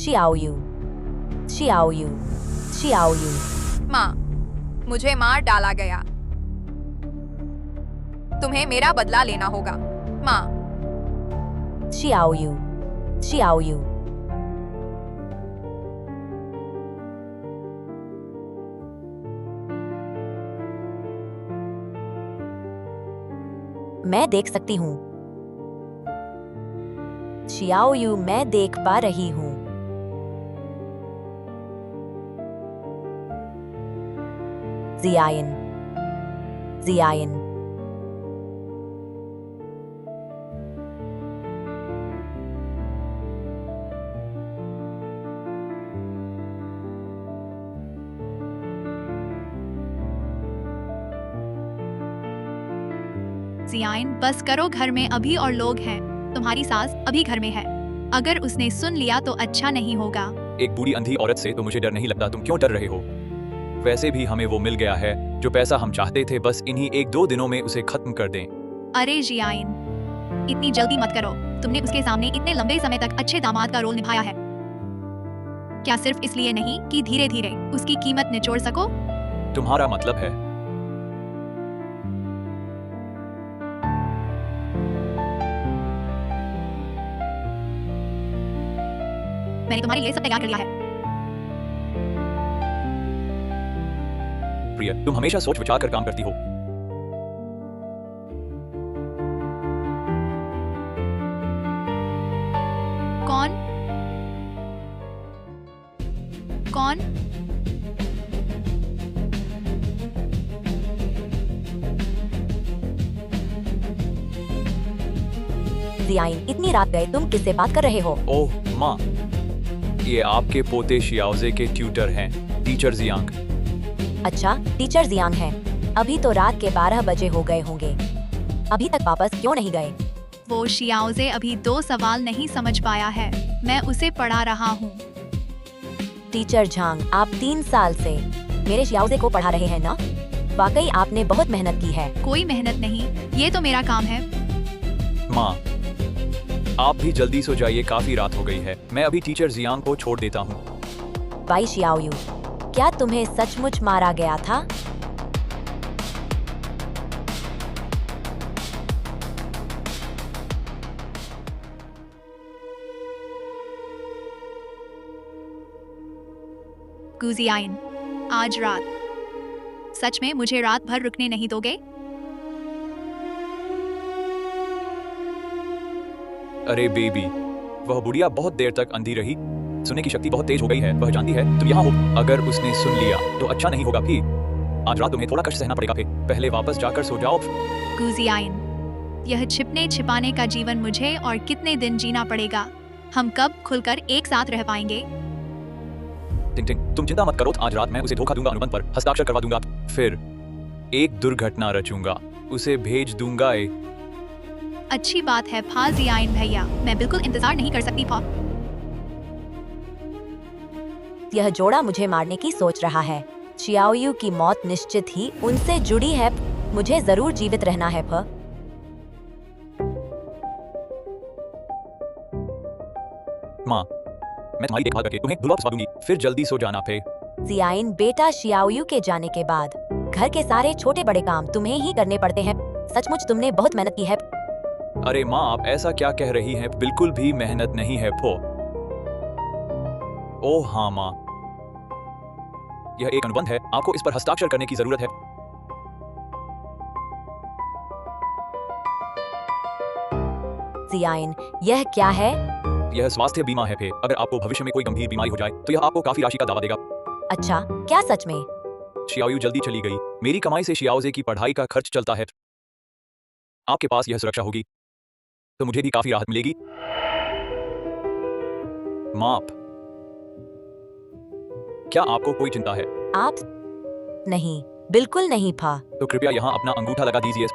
शियाओयू, शियाओयू, शियाओयू। माँ, मुझे मार डाला गया। तुम्हें मेरा बदला लेना होगा। माँ, शियाओयू, शियाओयू। मैं देख सकती हूँ। शियाओयू, मैं देख पा रही हूँ। जियाइन, जियाइन। जियाइन, बस करो, घर में अभी और लोग हैं। तुम्हारी सास अभी घर में है। अगर उसने सुन लिया तो अच्छा नहीं होगा। एक बूढ़ी अंधी औरत से तो मुझे डर नहीं लगता। तुम क्यों डर रहे हो? वैसे भी हमें वो मिल गया है जो पैसा हम चाहते थे। बस इन्हीं 1-2 दिनों में उसे खत्म कर दें। अरे जियाइन, इतनी जल्दी मत करो। तुमने उसके सामने इतने लंबे समय तक अच्छे दामाद का रोल निभाया है। क्या सिर्फ इसलिए नहीं कि धीरे धीरे उसकी कीमत निचोड़ सको? तुम्हारा मतलब है मैंने तुम्हारे लिए सब तैयार कर लिया है। प्रिय, तुम हमेशा सोच विचार कर काम करती हो। कौन? कौन? जियाइन, इतनी रात गए, तुम किससे बात कर रहे हो? ओह माँ, ये आपके पोते शियाओजे के ट्यूटर हैं, टीचर जियांग। अच्छा, टीचर जियांग हैं। अभी तो रात के 12 बजे हो गए होंगे। अभी तक वापस क्यों नहीं गए? वो शियाओजे अभी 2 सवाल नहीं समझ पाया है। मैं उसे पढ़ा रहा हूँ। टीचर झांग, आप 3 साल से मेरे शियाओजे को पढ़ा रहे हैं ना? वाकई आपने बहुत मेहनत की है। कोई मेहनत नहीं, ये तो मेरा काम है। माँ, आप भी जल्दी सो जाइए, काफी रात हो गई है। मैं अभी टीचर जियांग को छोड़ देता हूँ। वाई शियाओयू, क्या तुम्हें सचमुच मारा गया था? गुजियाइन, आज रात सच में मुझे रात भर रुकने नहीं दोगे? अरे बेबी, वह बुढ़िया बहुत देर तक अंधी रही। सुनने की शक्ति बहुत तेज हो गई है। वह जानती है तुम यहाँ हो। अगर उसने सुन लिया तो अच्छा नहीं होगा। फिर आज रात तुम्हें थोड़ा कष्ट सहना पड़ेगा। फिर पहले वापस जाकर सो जाओ। गुजियाइन, यह छिपने छिपाने का जीवन मुझे और कितने दिन जीना पड़ेगा? हम कब खुलकर एक साथ रह पाएंगे? टिंटिंग, तुम चिंता मत करो। आज रात मैं उसे धोखा दूंगा, अनुबंध पर हस्ताक्षर करवा दूंगा। फिर एक दुर्घटना रचूंगा, उसे भेज दूंगा। अच्छी बात है फा जियाइन भैया, मैं बिल्कुल इंतजार नहीं कर सकती फा। यह जोड़ा मुझे मारने की सोच रहा है। शियाओयू की मौत निश्चित ही उनसे जुड़ी है। मुझे जरूर जीवित रहना है। फ माँ, मैं तुम्हारी देखभाल करके तुम्हें दुआ दूंगी। फिर जल्दी सो जाना। फिर जियाइन बेटा, शियाओयू के जाने के बाद घर के सारे छोटे बड़े काम तुम्हें ही करने पड़ते हैं। सचमुच तुमने बहुत मेहनत की है। अरे माँ, आप ऐसा क्या कह रही हैं? बिल्कुल भी मेहनत नहीं है फो। ओह हाँ माँ, यह एक अनुबंध है। आपको इस पर हस्ताक्षर करने की जरूरत है। जियाइन, यह क्या है? यह स्वास्थ्य बीमा है। अगर आपको भविष्य में कोई गंभीर बीमारी हो जाए तो यह आपको काफी राशि का दावा देगा। अच्छा, क्या सच में? शियाओयू जल्दी चली गई। मेरी कमाई से शियाओजे की पढ़ाई का खर्च चलता है। आपके पास यह सुरक्षा होगी तो मुझे भी काफी राहत मिलेगी। माप, क्या आपको कोई चिंता है? आप? नहीं, बिल्कुल नहीं फा। तो कृपया यहाँ अपना अंगूठा लगा दीजिए।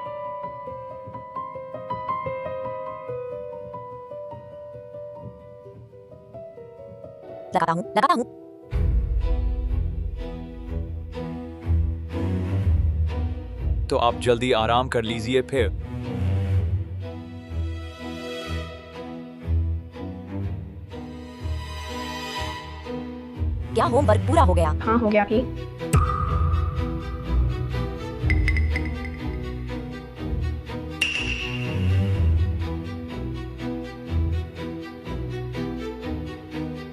लगाता हूँ, लगाता हूँ। तो आप जल्दी आराम कर लीजिए। फिर क्या होमवर्क पूरा हो गया? हाँ, हो गया भी।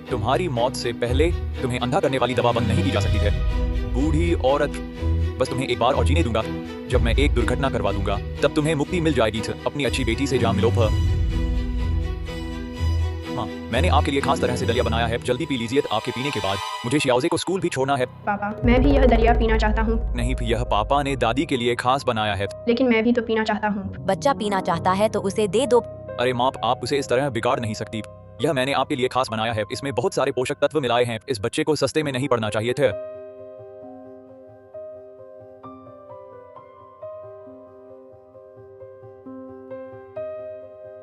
तुम्हारी मौत से पहले तुम्हें अंधा करने वाली दवा बंद नहीं की जा सकती है। बूढ़ी औरत, बस तुम्हें एक बार और जीने दूंगा। जब मैं एक दुर्घटना करवा दूंगा तब तुम्हें मुक्ति मिल जाएगी। अपनी अच्छी बेटी से जा मिलो। माँ, मैंने आपके लिए खास तरह से दलिया बनाया है, जल्दी पी लीजिए। आपके पीने के बाद मुझे शियाओजे को स्कूल भी छोड़ना है। पापा, मैं भी यह दलिया पीना चाहता हूँ। नहीं, यह पापा ने दादी के लिए खास बनाया है। लेकिन मैं भी तो पीना चाहता हूँ। बच्चा पीना चाहता है तो उसे दे दो। अरे माँ, आप उसे इस तरह बिगाड़ नहीं सकती। यह मैंने आपके लिए खास बनाया है। इसमें बहुत सारे पोषक तत्व मिलाए हैं। इस बच्चे को सस्ते में नहीं पड़ना चाहिए थे।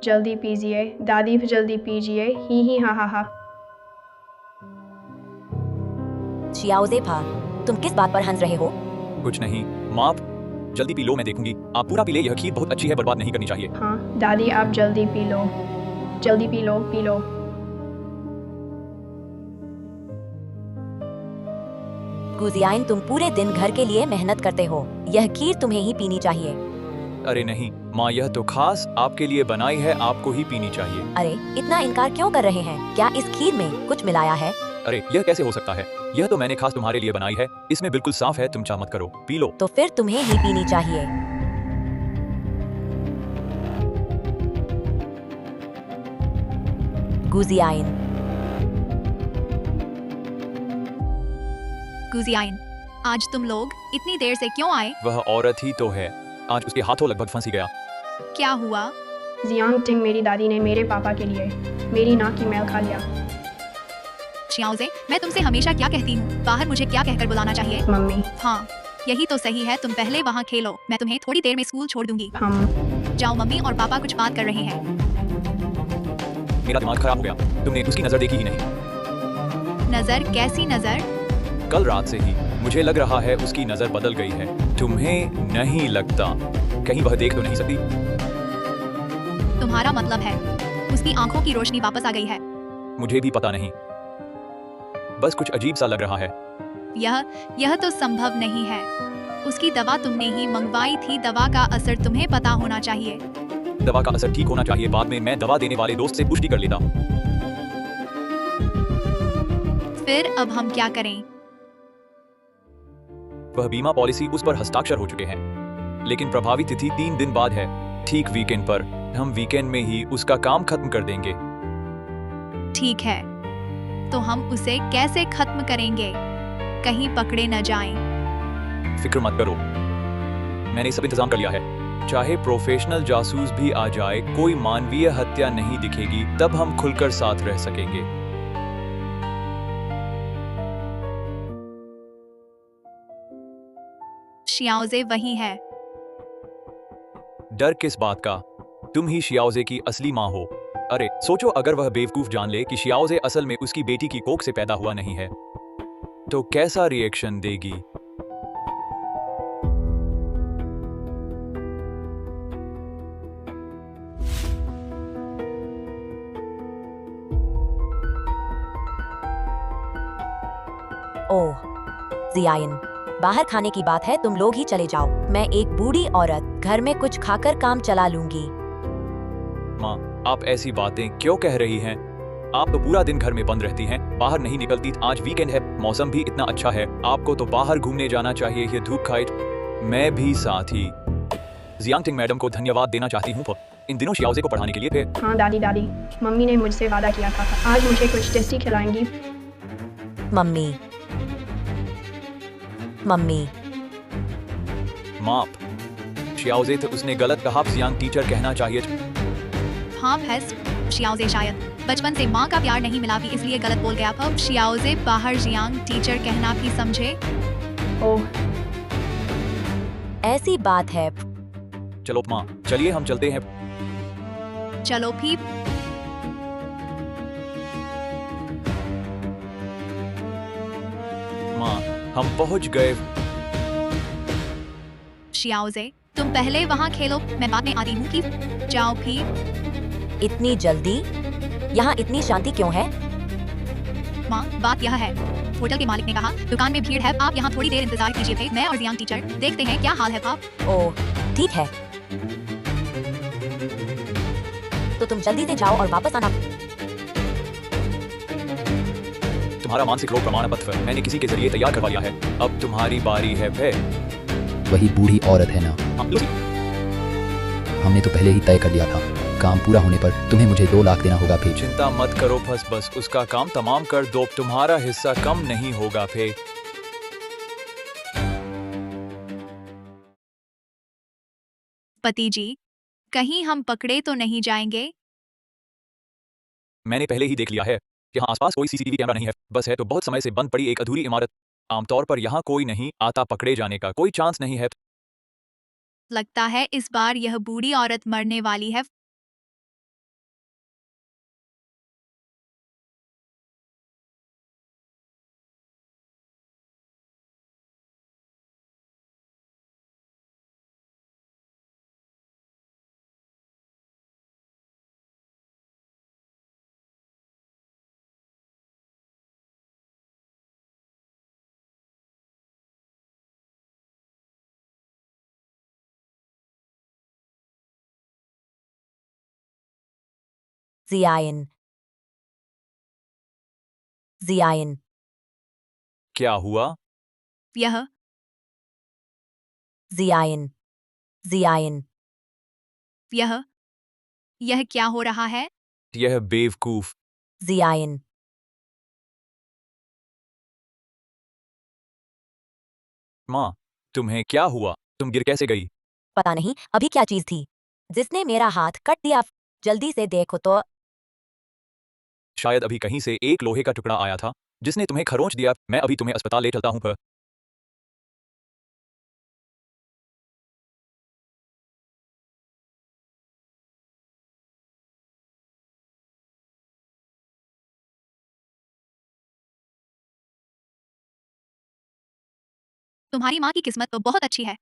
जल्दी पीजिए दादी, भी जल्दी पीजिए। ही हा हा हा। शियाओजे फा, तुम किस बात पर हंस रहे हो? कुछ नहीं माँ, जल्दी पी लो, मैं देखूंगी। आप पूरा पी ले, यह खीर बहुत अच्छी है, बर्बाद नहीं करनी चाहिए। हाँ दादी, आप जल्दी पी लो, जल्दी पी लो, पी लो। गुजियाइन, तुम पूरे दिन घर के लिए मेहनत करते हो, यह खीर तुम्हें ही पीनी चाहिए। अरे नहीं माँ, यह तो खास आपके लिए बनाई है, आपको ही पीनी चाहिए। अरे इतना इनकार क्यों कर रहे हैं? क्या इस खीर में कुछ मिलाया है? अरे यह कैसे हो सकता है? यह तो मैंने खास तुम्हारे लिए बनाई है। इसमें बिल्कुल साफ है, तुम चाह मत करो, पी लो। तो फिर तुम्हें ही पीनी चाहिए। गुजियाइन, गुजियाइन, आज तुम लोग इतनी देर से क्यों आए? वह औरत ही तो है, आज उसके हाथों लगभग फंसी गया। क्या हुआ? जियांग टिंग, मेरी दादी ने मेरे पापा के लिए मेरी नाक की मैल खा लिया। शियाओजे, मैं तुमसे हमेशा क्या कहती हूँ, बाहर मुझे क्या कहकर बुलाना चाहिए? मम्मी। हाँ, यही तो सही है। तुम पहले वहाँ खेलो, मैं तुम्हें थोड़ी देर में स्कूल छोड़ दूंगी। हम। जाओ, मम्मी और पापा कुछ बात कर रहे हैं। मेरा दिमाग खराब हो गया, तुमने उसकी नजर देखी ही नहीं। नजर? कैसी नजर? कल रात से ही मुझे लग रहा है उसकी नजर बदल गई है। तुम्हें नहीं लगता? कहीं वह देख तो नहीं सकती? तुम्हारा मतलब है उसकी आंखों की रोशनी वापस आ गई है? मुझे भी पता नहीं, बस कुछ अजीब सा लग रहा है। यह तो संभव नहीं है। उसकी दवा तुमने ही मंगवाई थी, दवा का असर तुम्हें पता होना चाहिए। दवा का असर ठीक होना चाहिए, बाद में मैं दवा देने वाले दोस्त से पुष्टि कर लेता हूँ। फिर अब हम क्या करें? वह बीमा पॉलिसी उस पर हस्ताक्षर हो चुके हैं, लेकिन प्रभावी तिथि 3 दिन बाद है, ठीक वीकेंड पर। हम वीकेंड में ही उसका काम खत्म कर देंगे। ठीक है, तो हम उसे कैसे खत्म करेंगे? कहीं पकड़े न जाएं। फिक्र मत करो, मैंने सब इंतजाम कर लिया है। चाहे प्रोफेशनल जासूस भी आ जाए, कोई मानवीय हत्या नहीं दिखेगी, तब हम खुलकर साथ रह सकेंगे। शियाओजे वही है। डर किस बात का? तुम ही शियाओजे की असली माँ हो। अरे सोचो, अगर वह बेवकूफ जान ले कि शियाओजे असल में उसकी बेटी की कोख से पैदा हुआ नहीं है, तो कैसा रिएक्शन देगी? ओह जियाइन, बाहर खाने की बात है, तुम लोग ही चले जाओ। मैं एक बूढ़ी औरत घर में कुछ खाकर काम चला लूंगी। माँ, आप ऐसी बातें क्यों कह रही हैं? आप तो पूरा दिन घर में बंद रहती हैं, बाहर नहीं निकलती। आज वीकेंड है, मौसम भी इतना अच्छा है, आपको तो बाहर घूमने जाना चाहिए। ये धूप खाए। मैं भी साथ ही जियांग टिंग मैडम को धन्यवाद देना चाहती हूँ इन दिनों शियाओजे को पढ़ाने के लिए। फिर हाँ दादी, मम्मी ने मुझसे वादा किया था, आज मुझे कुछ टेस्टी खिलाएंगी। मम्मी माँ, शियाओजे तो उसने गलत कहा, जियांग टीचर कहना चाहिए। हाँ भैंस, शियाओजे शायद बचपन से माँ का प्यार नहीं मिला भी, इसलिए गलत बोल गया। अब शियाओजे बाहर जियांग टीचर कहना भी समझे। ओह, ऐसी बात है। चलो माँ, चलिए हम चलते हैं। चलो भी। माँ, हम पहुँच गए। शियाओजे, तुम पहले वहाँ खेलो, मैं बाद में आती हूँ। कि जाओ भी। इतनी जल्दी? यहाँ इतनी शांति क्यों है? माँ, बात यह है, होटल के मालिक ने कहा, दुकान में भीड़ है, आप यहाँ थोड़ी देर इंतजार कीजिए थे। मैं और जियांग टीचर देखते हैं क्या हाल है आप। ओह ठीक है, तो तुम जल्दी से जाओ और वापस आना। तुम्हारा मानसिक रोग प्रमाण पत्र मैंने किसी के जरिए तैयार करवा लिया है। अब तुम्हारी बारी है फिर। वही बूढ़ी औरत है ना? हाँ, लूसी। हमने तो पहले ही तय कर लिया था। काम पूरा होने पर तुम्हें मुझे 2 लाख देना होगा फिर। चिंता मत करो, बस उसका काम तमाम कर दो, तुम्हारा हिस्सा कम नहीं होगा फिर। पति जी, कहीं हम पकड़े तो नहीं जाएंगे? मैंने पहले ही देख लिया है। यहाँ आसपास कोई सीसीटीवी कैमरा नहीं है। बस है तो बहुत समय से बंद पड़ी एक अधूरी इमारत। आमतौर पर यहाँ कोई नहीं आता, पकड़े जाने का कोई चांस नहीं है। लगता है इस बार यह बूढ़ी औरत मरने वाली है। जियाइन, जियाइन, क्या हुआ? यह जियाइन, जियाइन, यह क्या हो रहा है? यह बेवकूफ। जियाइन, माँ, तुम्हें क्या हुआ? तुम गिर कैसे गई? पता नहीं अभी क्या चीज थी जिसने मेरा हाथ कट दिया। जल्दी से देखो तो। शायद अभी कहीं से एक लोहे का टुकड़ा आया था जिसने तुम्हें खरोंच दिया। मैं अभी तुम्हें अस्पताल ले चलता हूँ पर। तुम्हारी माँ की किस्मत तो बहुत अच्छी है।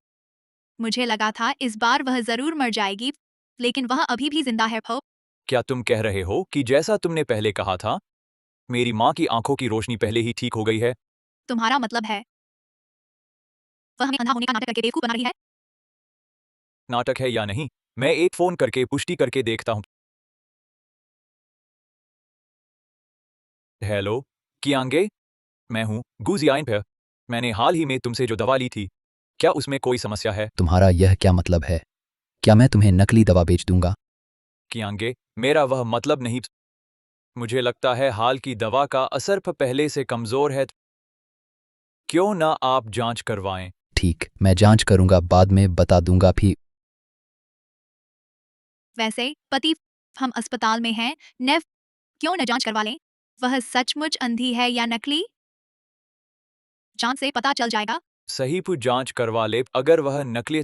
मुझे लगा था इस बार वह जरूर मर जाएगी, लेकिन वह अभी भी जिंदा है। भो, क्या तुम कह रहे हो कि जैसा तुमने पहले कहा था, मेरी माँ की आंखों की रोशनी पहले ही ठीक हो गई है? तुम्हारा मतलब है वह हमें अंधा होने का नाटक करके बेवकूफ बना रही है? नाटक है या नहीं, मैं एक फोन करके पुष्टि करके देखता हूँ। हेलो कियांगे, मैं हूँ गुजियाइन पे। मैंने हाल ही में तुमसे जो दवा ली थी, क्या उसमें कोई समस्या है? तुम्हारा यह क्या मतलब है? क्या मैं तुम्हें नकली दवा बेच दूंगा? कियांगे, मेरा वह मतलब नहीं। मुझे लगता है हाल की दवा का असर पहले से कमजोर है। क्यों ना आप जांच करवाएं? ठीक, मैं जांच करूंगा, बाद में बता दूंगा फिर। वैसे पति, हम अस्पताल में हैं, नेव क्यों न जांच करवा लें? वह सचमुच अंधी है या नकली? जांच से पता चल जाएगा। सही जांच करवा ले। अगर वह नकली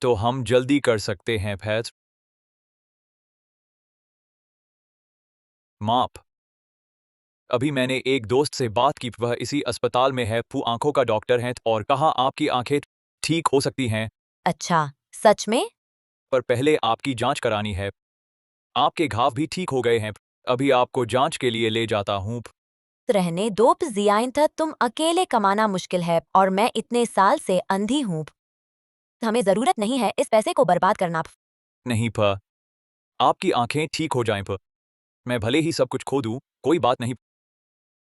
तो हम जल्दी कर सकते हैं फैज। माप। अभी मैंने एक दोस्त से बात की, वह इसी अस्पताल में है, आंखों का डॉक्टर है और कहा आपकी आंखें ठीक हो सकती हैं, अच्छा, सच में? पर पहले आपकी जांच करानी है। आपके घाव भी ठीक हो गए हैं। अभी आपको जांच के लिए ले जाता हूँ। रहने दो जियाइन था, तुम अकेले कमाना मुश्किल है और मैं इतने साल से अंधी हूँ। हमें जरूरत नहीं है इस पैसे को बर्बाद करना। नहीं आपकी आंखें ठीक हो जाएं। मैं भले ही सब कुछ खो दूं, कोई बात नहीं।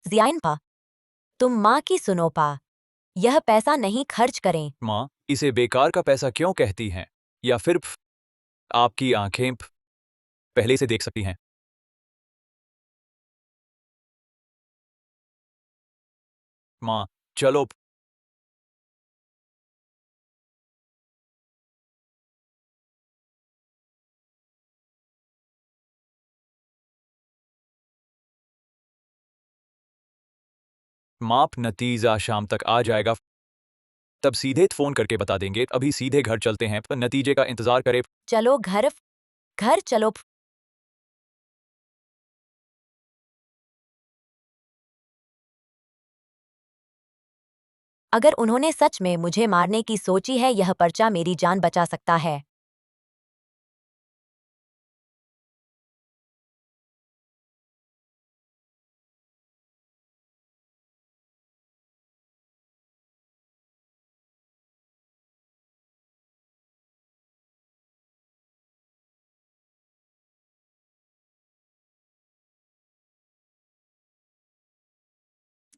जियाइन पा, तुम माँ की सुनो पा, यह पैसा नहीं खर्च करें। माँ, इसे बेकार का पैसा क्यों कहती हैं? या फिर आपकी आंखें पहले से देख सकती हैं। माँ, चलो। माप नतीजा शाम तक आ जाएगा, तब सीधे फोन करके बता देंगे। अभी सीधे घर चलते हैं, पर नतीजे का इंतजार करें। चलो घर, घर चलो। अगर उन्होंने सच में मुझे मारने की सोची है, यह पर्चा मेरी जान बचा सकता है।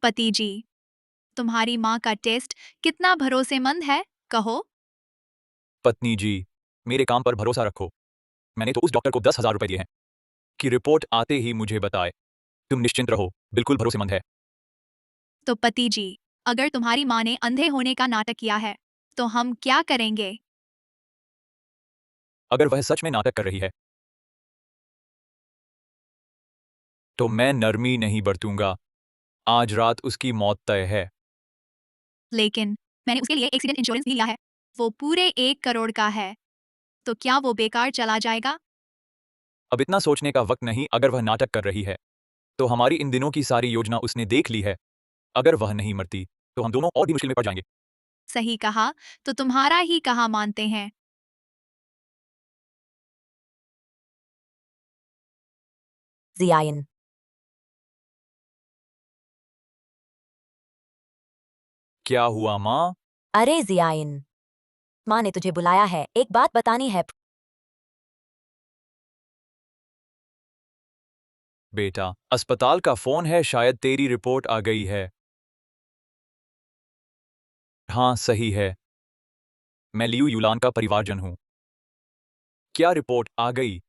पति जी, तुम्हारी माँ का टेस्ट कितना भरोसेमंद है, कहो। पत्नी जी, मेरे काम पर भरोसा रखो। मैंने तो उस डॉक्टर को 10,000 रुपए दिए हैं कि रिपोर्ट आते ही मुझे बताए। तुम निश्चिंत रहो, बिल्कुल भरोसेमंद है। तो पति जी, अगर तुम्हारी माँ ने अंधे होने का नाटक किया है तो हम क्या करेंगे? अगर वह सच में नाटक कर रही है तो मैं नरमी नहीं बरतूंगा। आज रात उसकी मौत तय है। लेकिन मैंने उसके लिए एक्सीडेंट इंश्योरेंस भी लिया है, वो पूरे 1 करोड़ का है, तो क्या वो बेकार चला जाएगा? अब इतना सोचने का वक्त नहीं। अगर वह नाटक कर रही है तो हमारी इन दिनों की सारी योजना उसने देख ली है। अगर वह नहीं मरती तो हम दोनों और भी मुश्किल में पड़ जाएंगे। सही कहा, तो तुम्हारा ही कहा मानते हैं। जियाइन, क्या हुआ माँ? अरे जियाइन, माँ ने तुझे बुलाया है, एक बात बतानी है। बेटा, अस्पताल का फोन है, शायद तेरी रिपोर्ट आ गई है। हाँ सही है, मैं लियू यूलान का परिवारजन हूँ। क्या रिपोर्ट आ गई?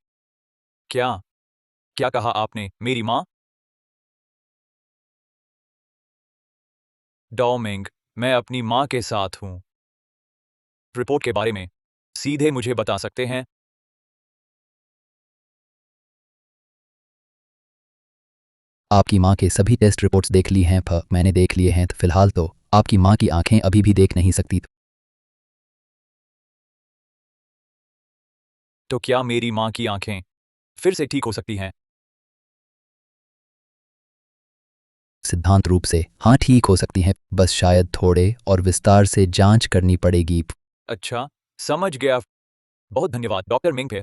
क्या क्या कहा आपने मेरी माँ? डोमिंग, मैं अपनी माँ के साथ हूँ। रिपोर्ट के बारे में सीधे मुझे बता सकते हैं? आपकी माँ के सभी टेस्ट रिपोर्ट्स देख ली हैं मैंने देख लिए हैं। फिलहाल तो आपकी माँ की आंखें अभी भी देख नहीं सकती। तो क्या मेरी माँ की आंखें फिर से ठीक हो सकती हैं? सिद्धांत रूप से हाँ, ठीक हो सकती हैं, बस शायद थोड़े और विस्तार से जांच करनी पड़ेगी। अच्छा, समझ गया। बहुत धन्यवाद डॉक्टर मिंग।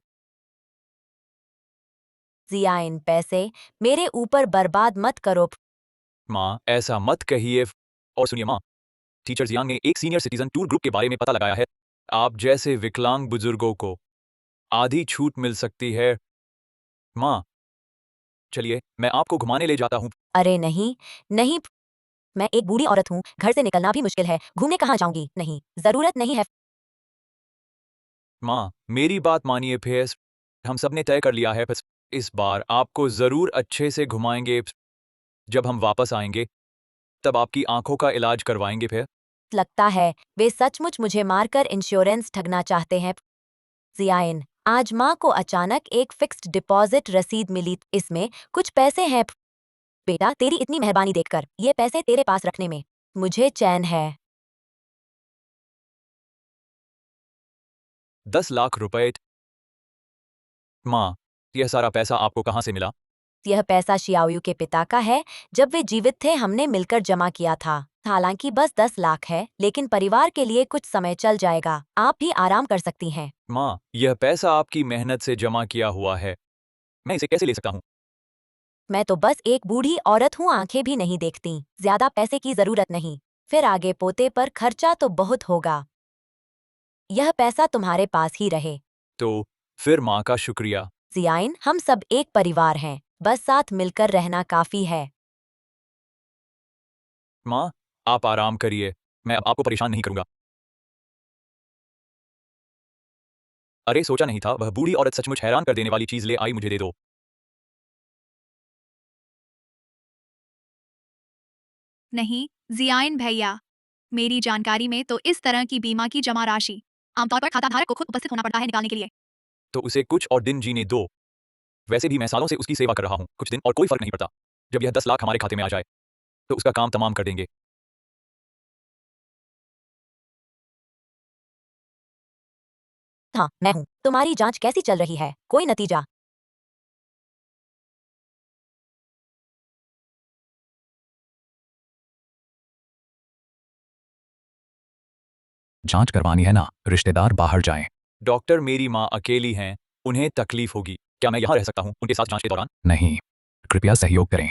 जियाइन, पैसे मेरे ऊपर बर्बाद मत करो। माँ, ऐसा मत कहिए। और सुनिए माँ, टीचर जियांग ने एक सीनियर सिटीजन टूर ग्रुप के बारे में पता लगाया है। आप जैसे विकलांग बुजुर्गों को आधी छूट मिल सकती है। माँ, चलिए मैं आपको घुमाने ले जाता हूँ। अरे नहीं, नहीं, मैं एक बूढ़ी औरत हूँ, घर से निकलना भी मुश्किल है, घूमने कहाँ जाऊंगी? नहीं, जरूरत नहीं है। माँ, मेरी बात मानिए फिर। हम सब ने तय कर लिया है। इस बार आपको जरूर अच्छे से घुमाएंगे। जब हम वापस आएंगे तब आपकी आंखों का इलाज करवाएंगे फिर। लगता है वे सचमुच मुझे मारकर इंश्योरेंस ठगना चाहते हैं। जियाइन, आज माँ को अचानक एक फिक्स्ड डिपॉजिट रसीद मिली, इसमें कुछ पैसे हैं। बेटा, तेरी इतनी मेहरबानी देखकर ये पैसे तेरे पास रखने में मुझे चैन है। 10 लाख रुपए। माँ, यह सारा पैसा आपको कहाँ से मिला? यह पैसा शियाओयू के पिता का है, जब वे जीवित थे हमने मिलकर जमा किया था। हालांकि बस 10 लाख है, लेकिन परिवार के लिए कुछ समय चल जाएगा, आप भी आराम कर सकती हैं। माँ, यह पैसा आपकी मेहनत से जमा किया हुआ है, मैं इसे कैसे ले सकता हूँ? मैं तो बस एक बूढ़ी औरत हूँ, आंखें भी नहीं देखती, ज्यादा पैसे की जरूरत नहीं। फिर आगे पोते पर खर्चा तो बहुत होगा। यह पैसा तुम्हारे पास ही रहे। तो फिर माँ का शुक्रिया। जियाइन, हम सब एक परिवार हैं, बस साथ मिलकर रहना काफी है। माँ, आप आराम करिए, मैं अब आपको परेशान नहीं करूंगा। अरे सोचा नहीं था वह बूढ़ी औरत सचमुच हैरान कर देने वाली चीज ले आई। मुझे दे दो। नहीं, जियाइन भैया, मेरी जानकारी में तो इस तरह की बीमा की जमा राशि आमतौर पर खाता धारक को खुद उपस्थित होना पड़ता है निकालने के लिए। तो उसे कुछ और दिन जीने दो। वैसे भी मैं सालों से उसकी सेवा कर रहा हूँ, कुछ दिन और कोई फर्क नहीं पड़ता। जब यह 10 लाख हमारे खाते में आ जाए तो उसका काम तमाम कर देंगे। हाँ, मैं हूँ। तुम्हारी जांच कैसी चल रही है? कोई नतीजा? जांच करवानी है ना, रिश्तेदार बाहर जाएं। डॉक्टर, मेरी माँ अकेली हैं, उन्हें तकलीफ होगी। क्या मैं यहाँ रह सकता हूँ उनके साथ जांच के दौरान? नहीं, कृपया सहयोग करें।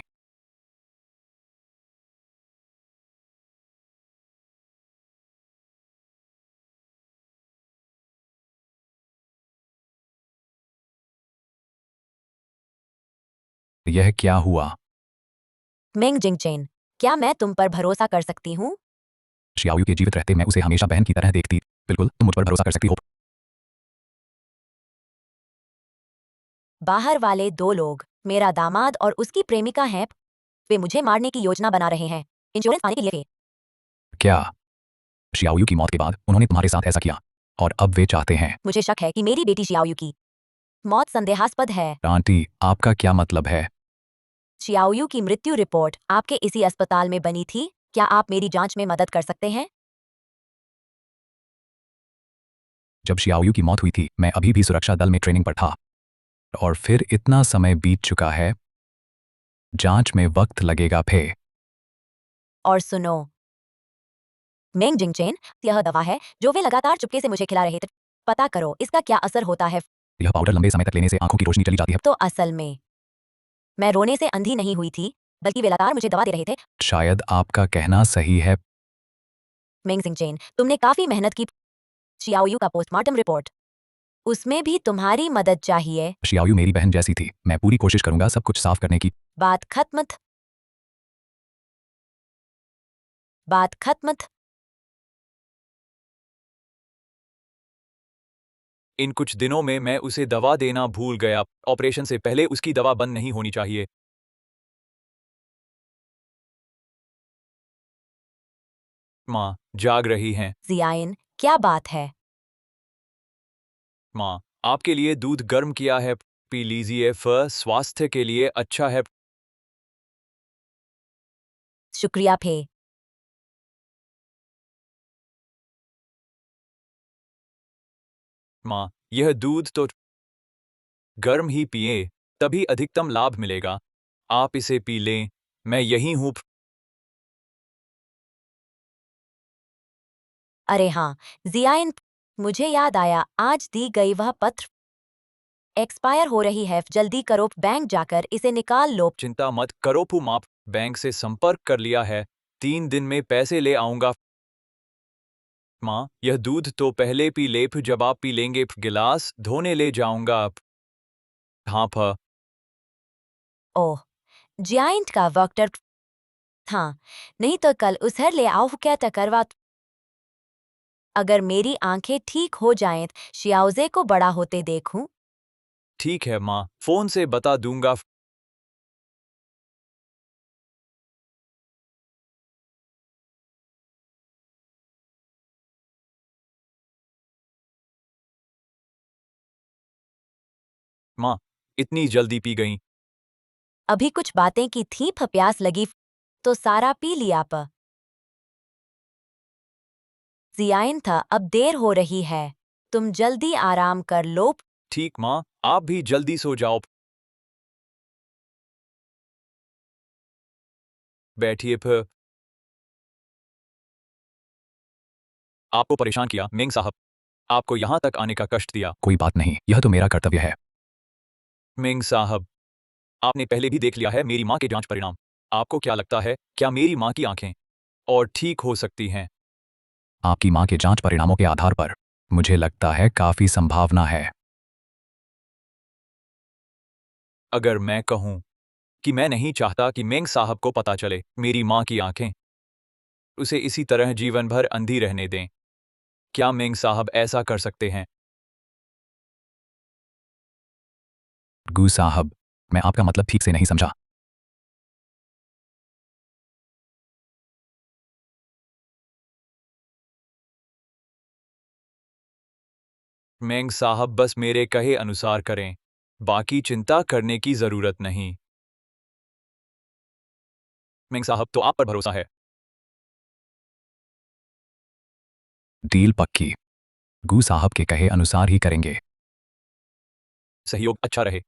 यह क्या हुआ? मेंग जिंगचेन, क्या मैं तुम पर भरोसा कर सकती हूँ? शियाओयू के जीवित रहते मैं उसे हमेशा बहन की तरह देखती। बिल्कुल, तुम मुझ पर भरोसा कर सकती हो। बाहर वाले दो लोग मेरा दामाद और उसकी प्रेमिका हैं। वे मुझे मारने की योजना बना रहे हैं इंश्योरेंस पाने के लिए। क्या शियाओयू की मौत के बाद उन्होंने तुम्हारे साथ ऐसा किया और अब वे चाहते हैं? मुझे शक है कि मेरी बेटी शियाओयू की मौत संदेहास्पद है। आंटी, आपका क्या मतलब है? शियाओयू की मृत्यु रिपोर्ट आपके इसी अस्पताल में बनी थी। क्या आप मेरी जांच में मदद कर सकते हैं? जब शियाओयू की मौत हुई थी मैं अभी भी सुरक्षा दल में ट्रेनिंग पर था और फिर इतना समय बीत चुका है। जांच में वक्त लगेगा फे। और सुनो, मेंग जिंगचेन, यह दवा है जो वे लगातार चुपके से मुझे खिला रहे थे। पता करो इसका क्या असर होता है। यह पाउडर लंबे समय तक लेने से आंखों की रोशनी चली जाती है। तो असल में मैं रोने से अंधी नहीं हुई थी, बल्कि वे लगातार मुझे दवा दे रहे थे। शायद आपका कहना सही है। मेंग जिंगचेन, तुमने काफी मेहनत की। शियाओयू का पोस्टमार्टम रिपोर्ट, उसमें भी तुम्हारी मदद चाहिए। शियाओयू मेरी बहन जैसी थी। मैं पूरी कोशिश करूंगा सब कुछ साफ करने की। बात खत्म। बात खत्म। इन कुछ दिनों में मैं उसे दवा देना भूल गया। ऑपरेशन से पहले उसकी दवा बंद नहीं होनी चाहिए। माँ जाग रही हैं। जियाइन, क्या बात है? माँ, आपके लिए दूध गर्म किया है, पी लीजिए। स्वास्थ्य के लिए अच्छा है। शुक्रिया फे। माँ, यह दूध तो गर्म ही पिए, तभी अधिकतम लाभ मिलेगा। आप इसे पी लें, मैं यहीं हूँ। अरे हाँ, जियाइन, मुझे याद आया, आज दी गई वह पत्र एक्सपायर हो रही है। जल्दी करो, बैंक जाकर इसे निकाल लो। चिंता मत करो फू माप, बैंक से संपर्क कर लिया है। 3 दिन में पैसे ले आऊंगा। माँ, यह दूध तो पहले पी ले, फिर जब आप पी लेंगे गिलास धोने ले जाऊंगा। हाँ फ ओह, जियाइंट का वक्टर। हाँ, नहीं तो कल उसे ले आओ क्या करवा। अगर मेरी आंखें ठीक हो जाएं, शियाओजे को बड़ा होते देखूं। ठीक है माँ, फोन से बता दूंगा। माँ, इतनी जल्दी पी गई? अभी कुछ बातें की थी, प्यास लगी तो सारा पी लिया। जियाइन था, अब देर हो रही है, तुम जल्दी आराम कर लो। ठीक माँ, आप भी जल्दी सो जाओ। बैठिए फिर। आपको परेशान किया मेंग साहब, आपको यहाँ तक आने का कष्ट दिया। कोई बात नहीं, यह तो मेरा कर्तव्य है। मेंग साहब, आपने पहले भी देख लिया है मेरी माँ के जांच परिणाम। आपको क्या लगता है, क्या मेरी माँ की आंखें और ठीक हो सकती हैं? आपकी मां के जांच परिणामों के आधार पर मुझे लगता है काफी संभावना है। अगर मैं कहूँ कि मैं नहीं चाहता कि मेंग साहब को पता चले मेरी माँ की आंखें, उसे इसी तरह जीवन भर अंधी रहने दें, क्या मेंग साहब ऐसा कर सकते हैं? गू साहब, मैं आपका मतलब ठीक से नहीं समझा। मेंग साहब बस मेरे कहे अनुसार करें, बाकी चिंता करने की जरूरत नहीं। मेंग साहब तो आप पर भरोसा है। डील पक्की। गू साहब के कहे अनुसार ही करेंगे। सहयोग अच्छा रहे।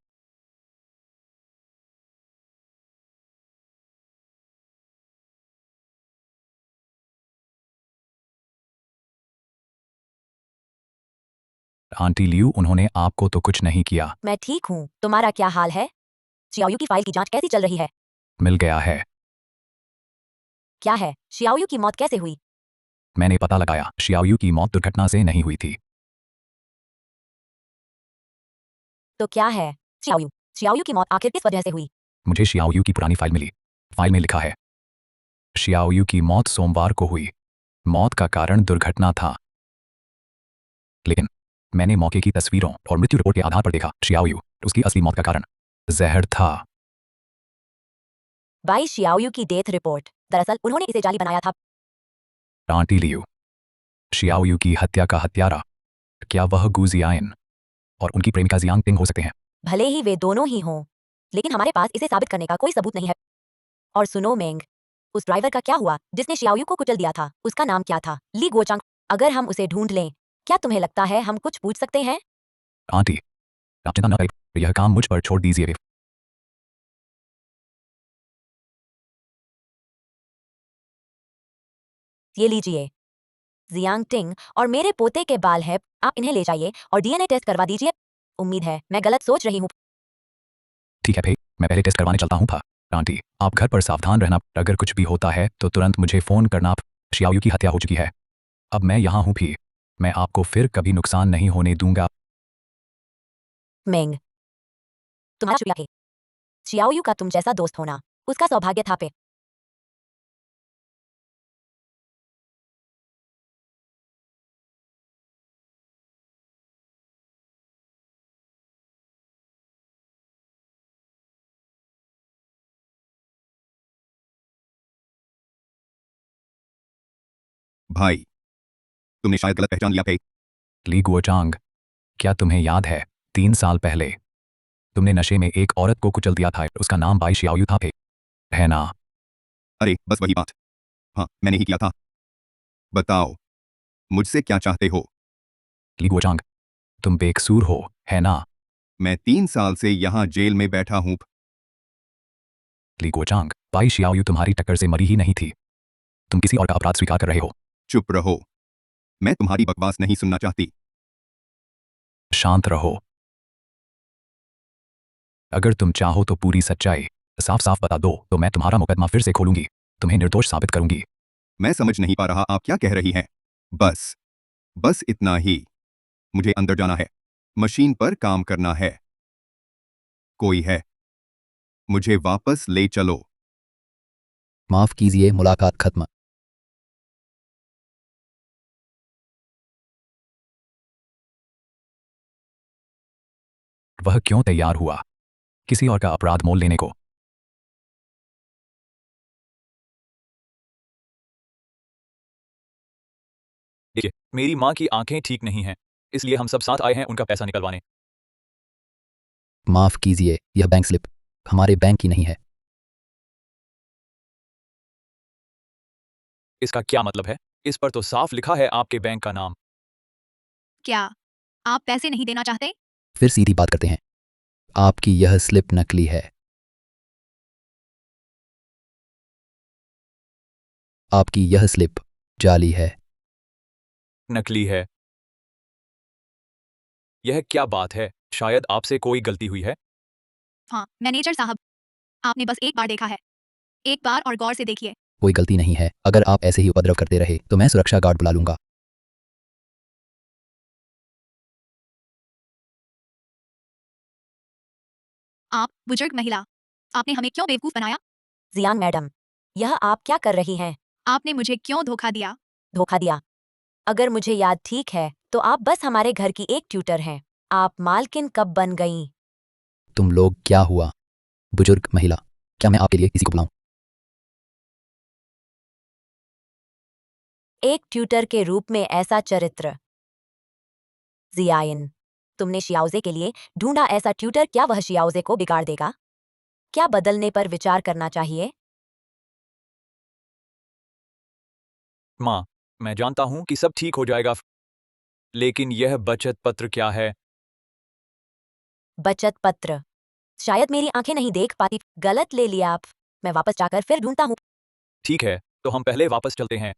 आंटी लियू, उन्होंने आपको तो कुछ नहीं किया। मैं ठीक हूँ, तुम्हारा क्या हाल है? शियाओयू की फाइल की जांच कैसी चल रही है? मिल गया है। क्या है, शियाओयू की मौत कैसे हुई? मैंने पता लगाया, शियाओयू की मौत दुर्घटना से नहीं हुई थी। तो क्या है, शियाओयू शियाओयू की मौत आखिर किस वजह से हुई? मुझे शियाओयू की पुरानी फाइल मिली। फाइल में लिखा है शियाओयू की मौत सोमवार को हुई। मौत का कारण दुर्घटना था, लेकिन मैंने मौके की तस्वीरों और मृत्यु रिपोर्ट के आधार पर देखा शियाओयू उसकी असली मौत का कारण जहर था। बाई शियाओयू की डेथ रिपोर्ट। दरअसल उन्होंने इसे जाली बनाया था। आंटी लियू, शियाओयू की हत्या का हत्यारा क्या वह गु जियान और उनकी प्रेमिका जियांग टिंग हो सकते हैं? भले ही वे दोनों ही हों, लेकिन हमारे पास इसे साबित करने का कोई सबूत नहीं है। और सुनो मेंग, उस ड्राइवर का क्या हुआ जिसने शियाओयू को कुचल दिया था? उसका नाम क्या था? ली गुओचांग। अगर हम उसे ढूंढ लें, क्या तुम्हें लगता है हम कुछ पूछ सकते हैं? आंटी, आप चिंता न करें, यह काम मुझ पर छोड़ दीजिए। ये लीजिए, जियांग टिंग और मेरे पोते के बाल हैं। आप इन्हें ले जाइए और डीएनए टेस्ट करवा दीजिए। उम्मीद है मैं गलत सोच रही हूँ। ठीक है भाई, मैं पहले टेस्ट करवाने चलता हूँ। आंटी, आप घर पर सावधान रहना। अगर कुछ भी होता है तो तुरंत मुझे फ़ोन करना। शियाओयू की हत्या हो चुकी है, अब मैं यहाँ हूँ भी। मैं आपको फिर कभी नुकसान नहीं होने दूंगा। मेंग, तुम्हारा शुक्रिया है। शियाओयू का तुम जैसा दोस्त होना उसका सौभाग्य था पे। भाई, तुमने शायद गलत पहचान लिया है। ली गुओचांग, क्या तुम्हें याद है 3 साल पहले तुमने नशे में एक औरत को कुचल दिया था? उसका नाम बाई शियाओयू था पे, है ना? अरे बस वही बात। हाँ, मैंने ही किया था। बताओ, मुझसे क्या चाहते हो? ली गुओचांग, तुम बेकसूर हो, है ना? मैं 3 साल से यहाँ जेल में बैठा हूँ। ली गुओचांग, बाई शियाओयू तुम्हारी टक्कर से मरी ही नहीं थी। तुम किसी और का अपराध स्वीकार कर रहे हो। चुप रहो, मैं तुम्हारी बकवास नहीं सुनना चाहती। शांत रहो। अगर तुम चाहो तो पूरी सच्चाई साफ साफ बता दो तो मैं तुम्हारा मुकदमा फिर से खोलूंगी, तुम्हें निर्दोष साबित करूंगी। मैं समझ नहीं पा रहा आप क्या कह रही हैं। बस इतना ही। मुझे अंदर जाना है, मशीन पर काम करना है। कोई है? मुझे वापस ले चलो। माफ कीजिए, मुलाकात खत्म। वह क्यों तैयार हुआ किसी और का अपराध मोल लेने को? देखिए, मेरी माँ की आंखें ठीक नहीं हैं, इसलिए हम सब साथ आए हैं उनका पैसा निकलवाने। माफ कीजिए, यह बैंक स्लिप हमारे बैंक की नहीं है। इसका क्या मतलब है? इस पर तो साफ लिखा है आपके बैंक का नाम। क्या आप पैसे नहीं देना चाहते? फिर सीधी बात करते हैं। आपकी यह स्लिप नकली है। आपकी यह स्लिप जाली है। नकली है? यह क्या बात है? शायद आपसे कोई गलती हुई है। हाँ मैनेजर साहब, आपने बस एक बार देखा है। एक बार और गौर से देखिए। कोई गलती नहीं है। अगर आप ऐसे ही उपद्रव करते रहे तो मैं सुरक्षा गार्ड बुला लूंगा। आप बुजुर्ग महिला, आपने हमें क्यों बेवकूफ बनाया? जियांग मैडम, यह आप क्या कर रही हैं? आपने मुझे क्यों धोखा दिया? धोखा दिया? अगर मुझे याद ठीक है तो आप बस हमारे घर की एक ट्यूटर हैं। आप मालकिन कब बन गईं? तुम लोग क्या हुआ? बुजुर्ग महिला, क्या मैं आपके लिए किसी को बुलाऊं? एक ट्यूटर के रूप में ऐसा चरित्र। जियाइन, तुमने शियाओजे के लिए ढूंढा ऐसा ट्यूटर, क्या वह शियाओजे को बिगाड़ देगा? क्या बदलने पर विचार करना चाहिए? माँ, मैं जानता हूँ कि सब ठीक हो जाएगा, लेकिन यह बचत पत्र क्या है? बचत पत्र? शायद मेरी आंखें नहीं देख पाती। गलत ले लिया आप। मैं वापस जाकर फिर ढूंढता हूँ। ठीक है, तो हम पहले वापस चलते हैं।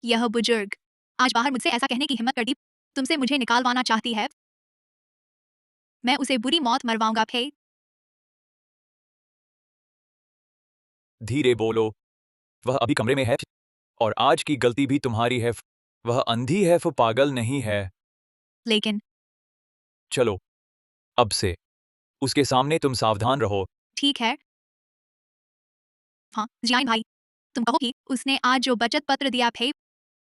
यह बुजुर्ग आज बाहर मुझसे ऐसा कहने की हिम्मत कर दी। तुमसे मुझे निकालवाना चाहती है। मैं उसे बुरी मौत मरवाऊंगा। फे धीरे बोलो, वह अभी कमरे में है। और आज की गलती भी तुम्हारी है। वह अंधी है, वो पागल नहीं है। लेकिन चलो, अब से उसके सामने तुम सावधान रहो। ठीक है। हाँ जियान भाई, तुम कहो कि उसने आज जो बचत पत्र दिया थे,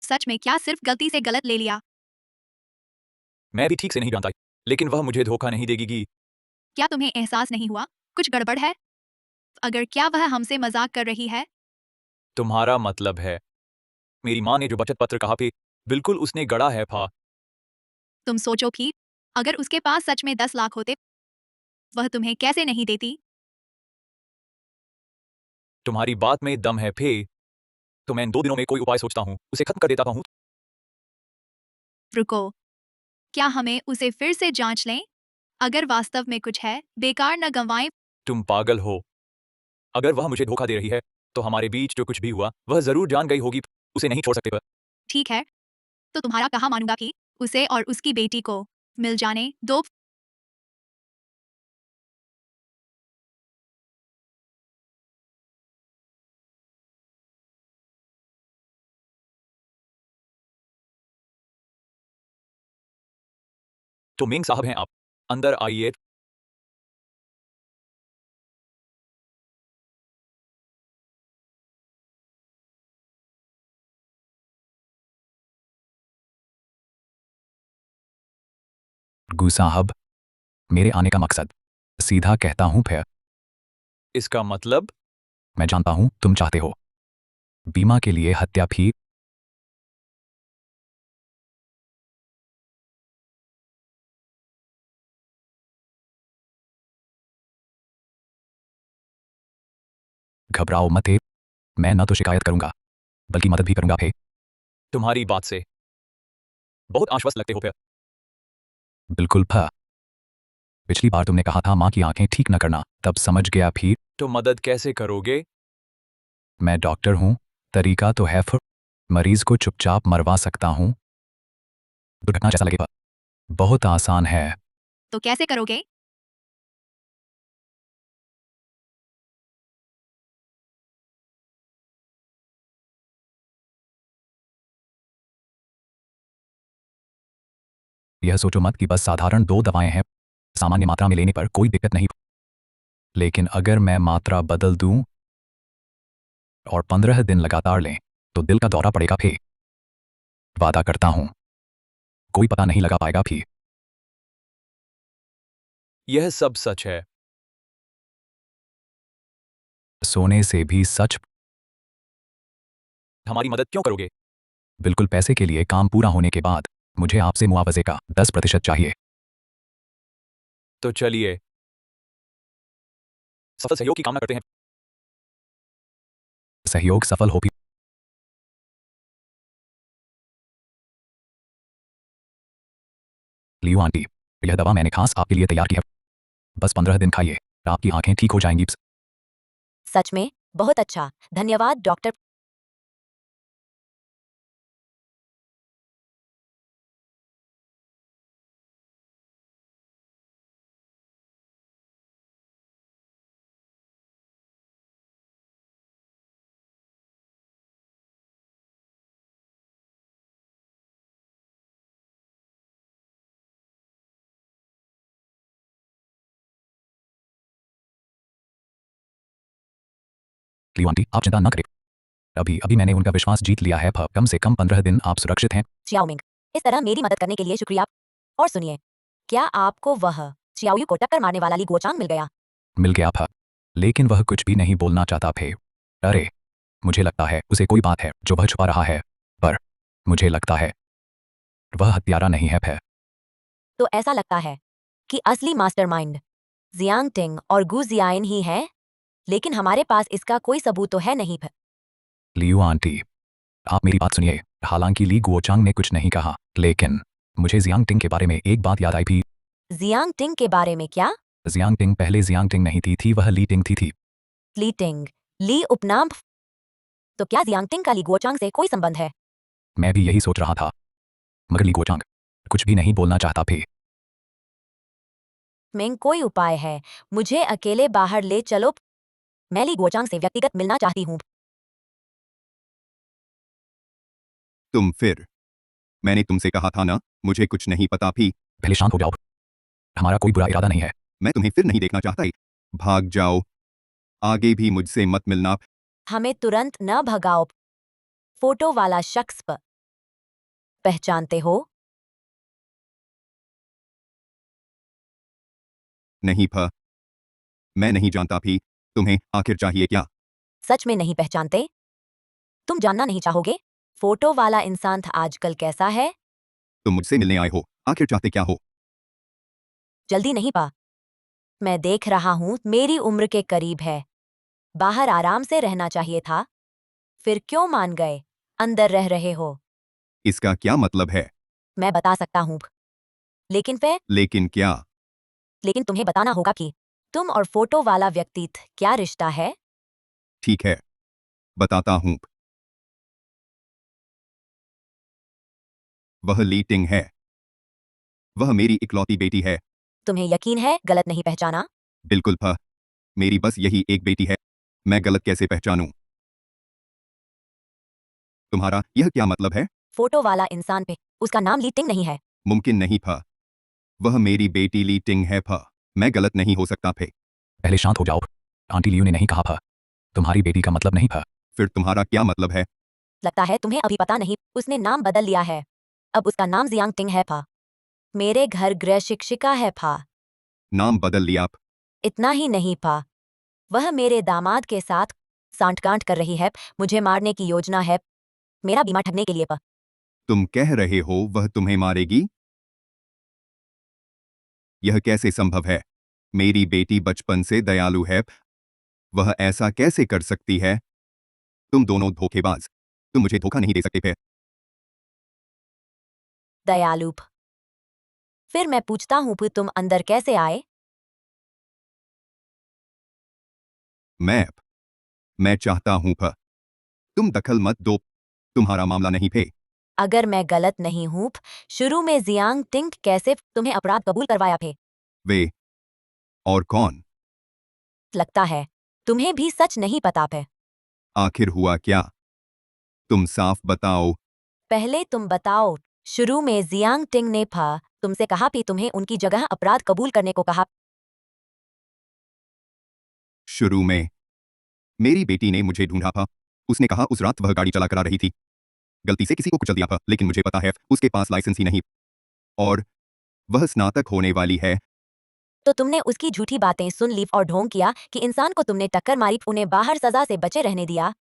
सच में क्या सिर्फ गलती से गलत ले लिया? मैं भी ठीक से नहीं जानता, लेकिन वह मुझे धोखा नहीं देगी कि क्या तुम्हें एहसास नहीं हुआ कुछ गड़बड़ है? अगर क्या वह हमसे मजाक कर रही है? तुम्हारा मतलब है मेरी माँ ने जो बचत पत्र कहा था, बिल्कुल उसने गढ़ा है फा। तुम सोचो कि अगर उसके पास सच में 10 लाख होते, वह तुम्हें कैसे नहीं देती? तुम्हारी बात में दम है फे। तो मैं इन 2 दिनों में कोई उपाय सोचता हूँ, उसे खत्म कर देता हूँ। रुको, क्या हमें उसे फिर से जांच लें? अगर वास्तव में कुछ है, बेकार न गंवाएं। तुम पागल हो। अगर वह मुझे धोखा दे रही है, तो हमारे बीच जो कुछ भी हुआ, वह जरूर जान गई होगी। उसे नहीं छोड़ सकते पर। ठीक है, तो तुम्हारा कहा मानूंगा कि उसे और उसकी बेटी को मिल जाने दो। तो मिंग साहब हैं आप, अंदर आइए। गु साहब, मेरे आने का मकसद सीधा कहता हूँ फिर। इसका मतलब मैं जानता हूँ तुम चाहते हो बीमा के लिए हत्या भी। घबराओ मत हे। मैं न तो शिकायत करूंगा, बल्कि मदद भी करूंगा फे। तुम्हारी बात से बहुत आश्वस्त लगते हो फिर। बिल्कुल फा। पिछली बार तुमने कहा था माँ की आंखें ठीक न करना, तब समझ गया फिर। तो मदद कैसे करोगे? मैं डॉक्टर हूँ, तरीका तो है फिर। मरीज को चुपचाप मरवा सकता हूँ। दुर्घटना जैसा लगेगा, बहुत आसान है। तो कैसे करोगे? यह सोचो मत कि बस साधारण 2 दवाएं हैं, सामान्य मात्रा में लेने पर कोई दिक्कत नहीं। लेकिन अगर मैं मात्रा बदल दूं और 15 दिन लगातार लें, तो दिल का दौरा पड़ेगा फे। वादा करता हूं, कोई पता नहीं लगा पाएगा भी। यह सब सच है। सोने से भी सच। हमारी मदद क्यों करोगे? बिल्कुल, पैसे के लिए काम पूरा होने के बाद मुझे आपसे मुआवजे का 10% चाहिए। तो चलिए, सफल सहयोग की कामना करते हैं। सहयोग सफल हो भी। लियो आंटी, यह दवा मैंने खास आपके लिए तैयार की है। बस 15 दिन खाइए, आपकी आंखें ठीक हो जाएंगी। सच में बहुत अच्छा, धन्यवाद डॉक्टर। लियो आंटी, आप चिंता न करें। अभी अभी मैंने उनका विश्वास जीत लिया है। कम से कम 15 दिन आप सुरक्षित हैं। चियाओमिंग, इस तरह मेरी मदद करने के लिए शुक्रिया। और सुनिए, क्या आपको वह चियाओयू को टक्कर मारने वाला ली गुओचांग मिल गया? मिल गया था, लेकिन वह कुछ भी नहीं बोलना चाहता थे। अरे, मुझे लगता है उसे कोई बात है जो वह छुपा रहा है, पर मुझे लगता है वह हत्यारा नहीं है फे। तो ऐसा लगता है कि असली मास्टरमाइंड जियांग टिंग और गु जियाइन ही है, लेकिन हमारे पास इसका कोई सबूत तो है नहीं। लियो आंटी, आप मेरी बात सुनिए। हालांकि ली गुओचांग ने कुछ नहीं कहा, लेकिन मुझे जियांग टिंग के बारे में एक बात याद आई भी। जियांग टिंग के बारे में क्या? जियांग टिंग पहले जियांग टिंग नहीं थी, वह ली टिंग थी। ली टिंग, ली उपनाम। तो क्या जियांग टिंग का ली गुओचांग से कोई संबंध है? मैं भी यही सोच रहा था, मगर ली गुओचांग कुछ भी नहीं बोलना चाहता थे। मिंग, कोई उपाय है? मुझे अकेले बाहर ले चलो। मैं ली गुओचांग से व्यक्तिगत मिलना चाहती हूँ। तुम फिर। मैंने तुमसे कहा था ना, मुझे कुछ नहीं पता भी। पहले शांत हो जाओ। हमारा कोई बुरा इरादा नहीं है। मैं तुम्हें फिर नहीं देखना चाहता। भाग जाओ। आगे भी मुझसे मत मिलना। हमें तुरंत न भगाओ। फोटो वाला शख्स पहचानते हो? नहीं भ मैं नहीं जानता भी। तुम्हें आखिर चाहिए क्या? सच में नहीं पहचानते? तुम जानना नहीं चाहोगे? फोटो वाला इंसान था आजकल कैसा है? तुम मुझसे मिलने आए हो, आखिर चाहते क्या हो? जल्दी नहीं पा। मैं देख रहा हूँ मेरी उम्र के करीब है। बाहर आराम से रहना चाहिए था। फिर क्यों मान गए? अंदर रह रहे हो। इसका क्या मतलब है? मैं बता सकता हूँ। लेकिन क्या? लेकिन तुम्हें बताना होगा कि तुम और फोटो वाला व्यक्ति क्या रिश्ता है? ठीक है, बताता हूँ। वह लीटिंग है। वह मेरी इकलौती बेटी है। तुम्हें यकीन है गलत नहीं पहचाना? बिल्कुल भ मेरी बस यही एक बेटी है। मैं गलत कैसे पहचानूं? तुम्हारा यह क्या मतलब है? फोटो वाला इंसान पे उसका नाम लीटिंग नहीं है। मुमकिन नहीं भ वह मेरी बेटी लीटिंग है भ मैं गलत नहीं हो सकता फे। पहले शांत हो जाओ। आंटी लियू ने नहीं कहा था। तुम्हारी बेटी का मतलब नहीं था। फिर तुम्हारा क्या मतलब है? लगता है तुम्हें अभी पता नहीं, उसने नाम बदल लिया है। अब उसका नाम जियांग टिंग है फा। मेरे घर गृह शिक्षिका है फा। नाम बदल लिया। इतना ही नहीं फा, वह मेरे दामाद के साथ सांठगांठ कर रही है। मुझे मारने की योजना है। मेरा बीमा ठगने के लिए फा। तुम कह रहे हो वह तुम्हें मारेगी? यह कैसे संभव है? मेरी बेटी बचपन से दयालु है। वह ऐसा कैसे कर सकती है? तुम दोनों धोखेबाज। तुम मुझे धोखा नहीं दे सकते थे। दयालु फिर मैं पूछता हूँ फिर तुम अंदर कैसे आए? मैं चाहता हूं भ तुम दखल मत दो। तुम्हारा मामला नहीं फे। अगर मैं गलत नहीं हूँ, शुरू में जियांग टिंग कैसे तुम्हें अपराध कबूल करवाया थे? वे और कौन? लगता है तुम्हें भी सच नहीं पता है। आखिर हुआ क्या? तुम साफ बताओ। पहले तुम बताओ। शुरू में जियांग टिंग ने तुमसे कहा भी तुम्हें उनकी जगह अपराध कबूल करने को कहा। शुरू में मेरी बेटी ने मुझे ढूंढा था। उसने कहा उस रात वह गाड़ी चला कर आ रही थी। गलती से किसी को कुचल दिया था, लेकिन मुझे पता है उसके पास लाइसेंस ही नहीं। और वह स्नातक होने वाली है। तो तुमने उसकी झूठी बातें सुन ली और ढोंग किया कि इंसान को तुमने टक्कर मारी, उन्हें बाहर सजा से बचे रहने दिया।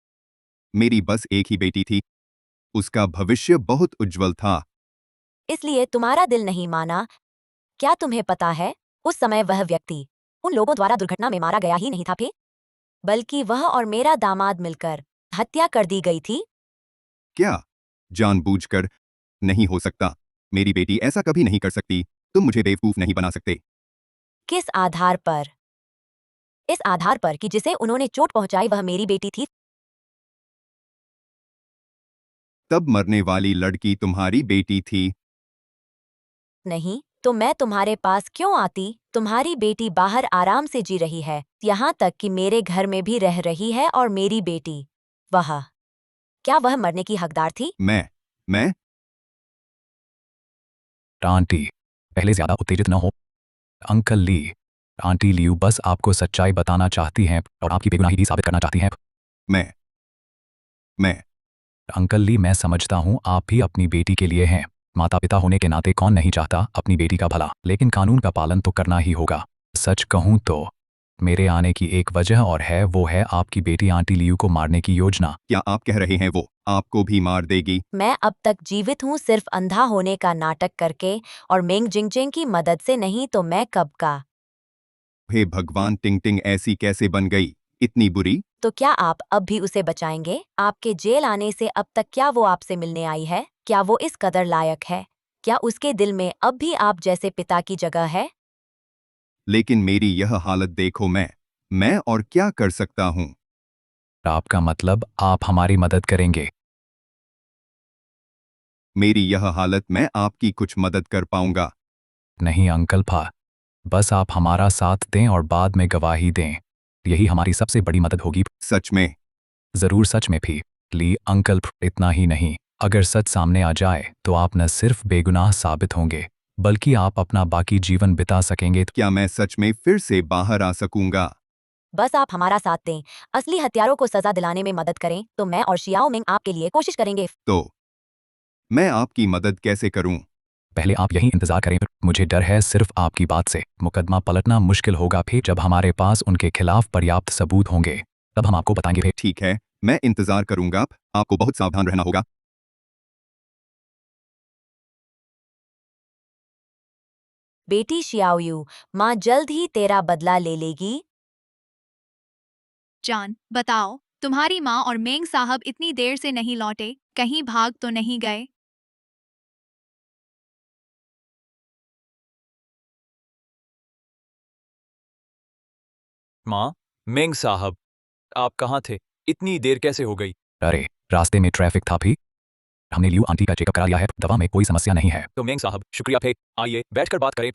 मेरी बस एक ही बेटी थी। उसका भविष्य बहुत उज्जवल था। इसलिए तुम्हारा दिल नहीं माना। क्या तुम्हें पता है उस समय वह व्यक्ति उन लोगों द्वारा दुर्घटना में मारा गया ही नहीं था बल्कि वह और मेरा दामाद मिलकर हत्या कर दी गई थी। क्या? जानबूझकर? नहीं हो सकता। मेरी बेटी ऐसा कभी नहीं कर सकती। तुम मुझे बेवकूफ नहीं बना सकते। किस आधार पर? इस आधार पर कि जिसे उन्होंने चोट पहुंचाई वह मेरी बेटी थी। तब मरने वाली लड़की तुम्हारी बेटी थी। नहीं तो मैं तुम्हारे पास क्यों आती? तुम्हारी बेटी बाहर आराम से जी रही है, यहाँ तक कि मेरे घर में भी रह रही है। और मेरी बेटी क्या वह मरने की हकदार थी? मैं आंटी, पहले ज्यादा उत्तेजित न हो। अंकल ली, आंटी लियू बस आपको सच्चाई बताना चाहती हैं और आपकी बेगुनाही भी साबित करना चाहती हैं। मैं अंकल ली, मैं समझता हूँ आप भी अपनी बेटी के लिए हैं। माता पिता होने के नाते कौन नहीं चाहता अपनी बेटी का भला, लेकिन कानून का पालन तो करना ही होगा। सच कहूँ तो मेरे आने की एक वजह और है, वो है आपकी बेटी आंटी लियू को मारने की योजना। क्या आप कह रहे हैं वो आपको भी मार देगी? मैं अब तक जीवित हूँ सिर्फ अंधा होने का नाटक करके, और मेंग जिंगजिंग की मदद से, नहीं तो मैं कब का। हे भगवान, टिंग टिंग ऐसी कैसे बन गई? इतनी बुरी? तो क्या आप अब भी उसे बचाएंगे? आपके जेल आने से अब तक क्या वो आपसे मिलने आई है? क्या वो इस कदर लायक है? क्या उसके दिल में अब भी आप जैसे पिता की जगह है? लेकिन मेरी यह हालत देखो। मैं और क्या कर सकता हूँ? आपका मतलब आप हमारी मदद करेंगे? मेरी यह हालत में आपकी कुछ मदद कर पाऊंगा? नहीं अंकल फा, बस आप हमारा साथ दें और बाद में गवाही दें। यही हमारी सबसे बड़ी मदद होगी। सच में? जरूर, सच में भी। ली अंकल, इतना ही नहीं, अगर सच सामने आ जाए तो आप न सिर्फ बेगुनाह साबित होंगे बल्कि आप अपना बाकी जीवन बिता सकेंगे। क्या मैं सच में फिर से बाहर आ सकूंगा? बस आप हमारा साथ दें, असली हत्यारों को सजा दिलाने में मदद करें तो मैं और शियाओ मिंग आपके लिए कोशिश करेंगे। तो मैं आपकी मदद कैसे करूं? पहले आप यही इंतजार करें। मुझे डर है सिर्फ आपकी बात से मुकदमा पलटना मुश्किल होगा। फिर जब हमारे पास उनके खिलाफ पर्याप्त सबूत होंगे तब हम आपको बताएंगे। फिर ठीक है, मैं इंतजार करूंगा। आपको बहुत सावधान रहना होगा। बेटी शियाओयू, माँ जल्द ही तेरा बदला ले लेगी। जान, बताओ, तुम्हारी माँ और मेंग साहब इतनी देर से नहीं लौटे, कहीं भाग तो नहीं गए? माँ, मेंग साहब, आप कहाँ थे? इतनी देर कैसे हो गई? अरे रास्ते में ट्रैफिक था। भी हमने लियू आंटी का चेकअप करा लिया है। दवा में कोई समस्या नहीं है। तो मेंग साहब, शुक्रिया। फे आइए बैठकर बात करें।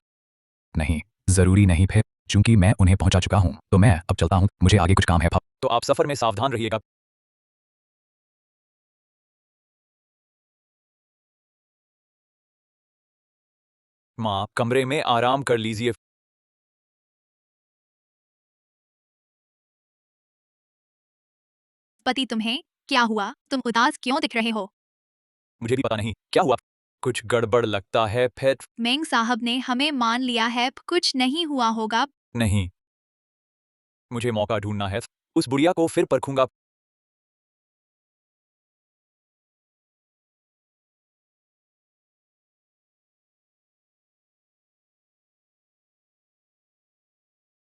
नहीं, जरूरी नहीं। फिर चूंकि मैं उन्हें पहुंचा चुका हूं तो मैं अब चलता हूं। मुझे आगे कुछ काम है। तो आप सफर में सावधान रहिएगा। माँ, कमरे में आराम कर लीजिए। पति, तुम्हें क्या हुआ? तुम उदास क्यों दिख रहे हो? मुझे भी पता नहीं क्या हुआ। कुछ गड़बड़ लगता है। फिर मेंग साहब ने हमें मान लिया है, कुछ नहीं हुआ होगा। नहीं, मुझे मौका ढूंढना है। उस बुढ़िया को फिर परखूंगा।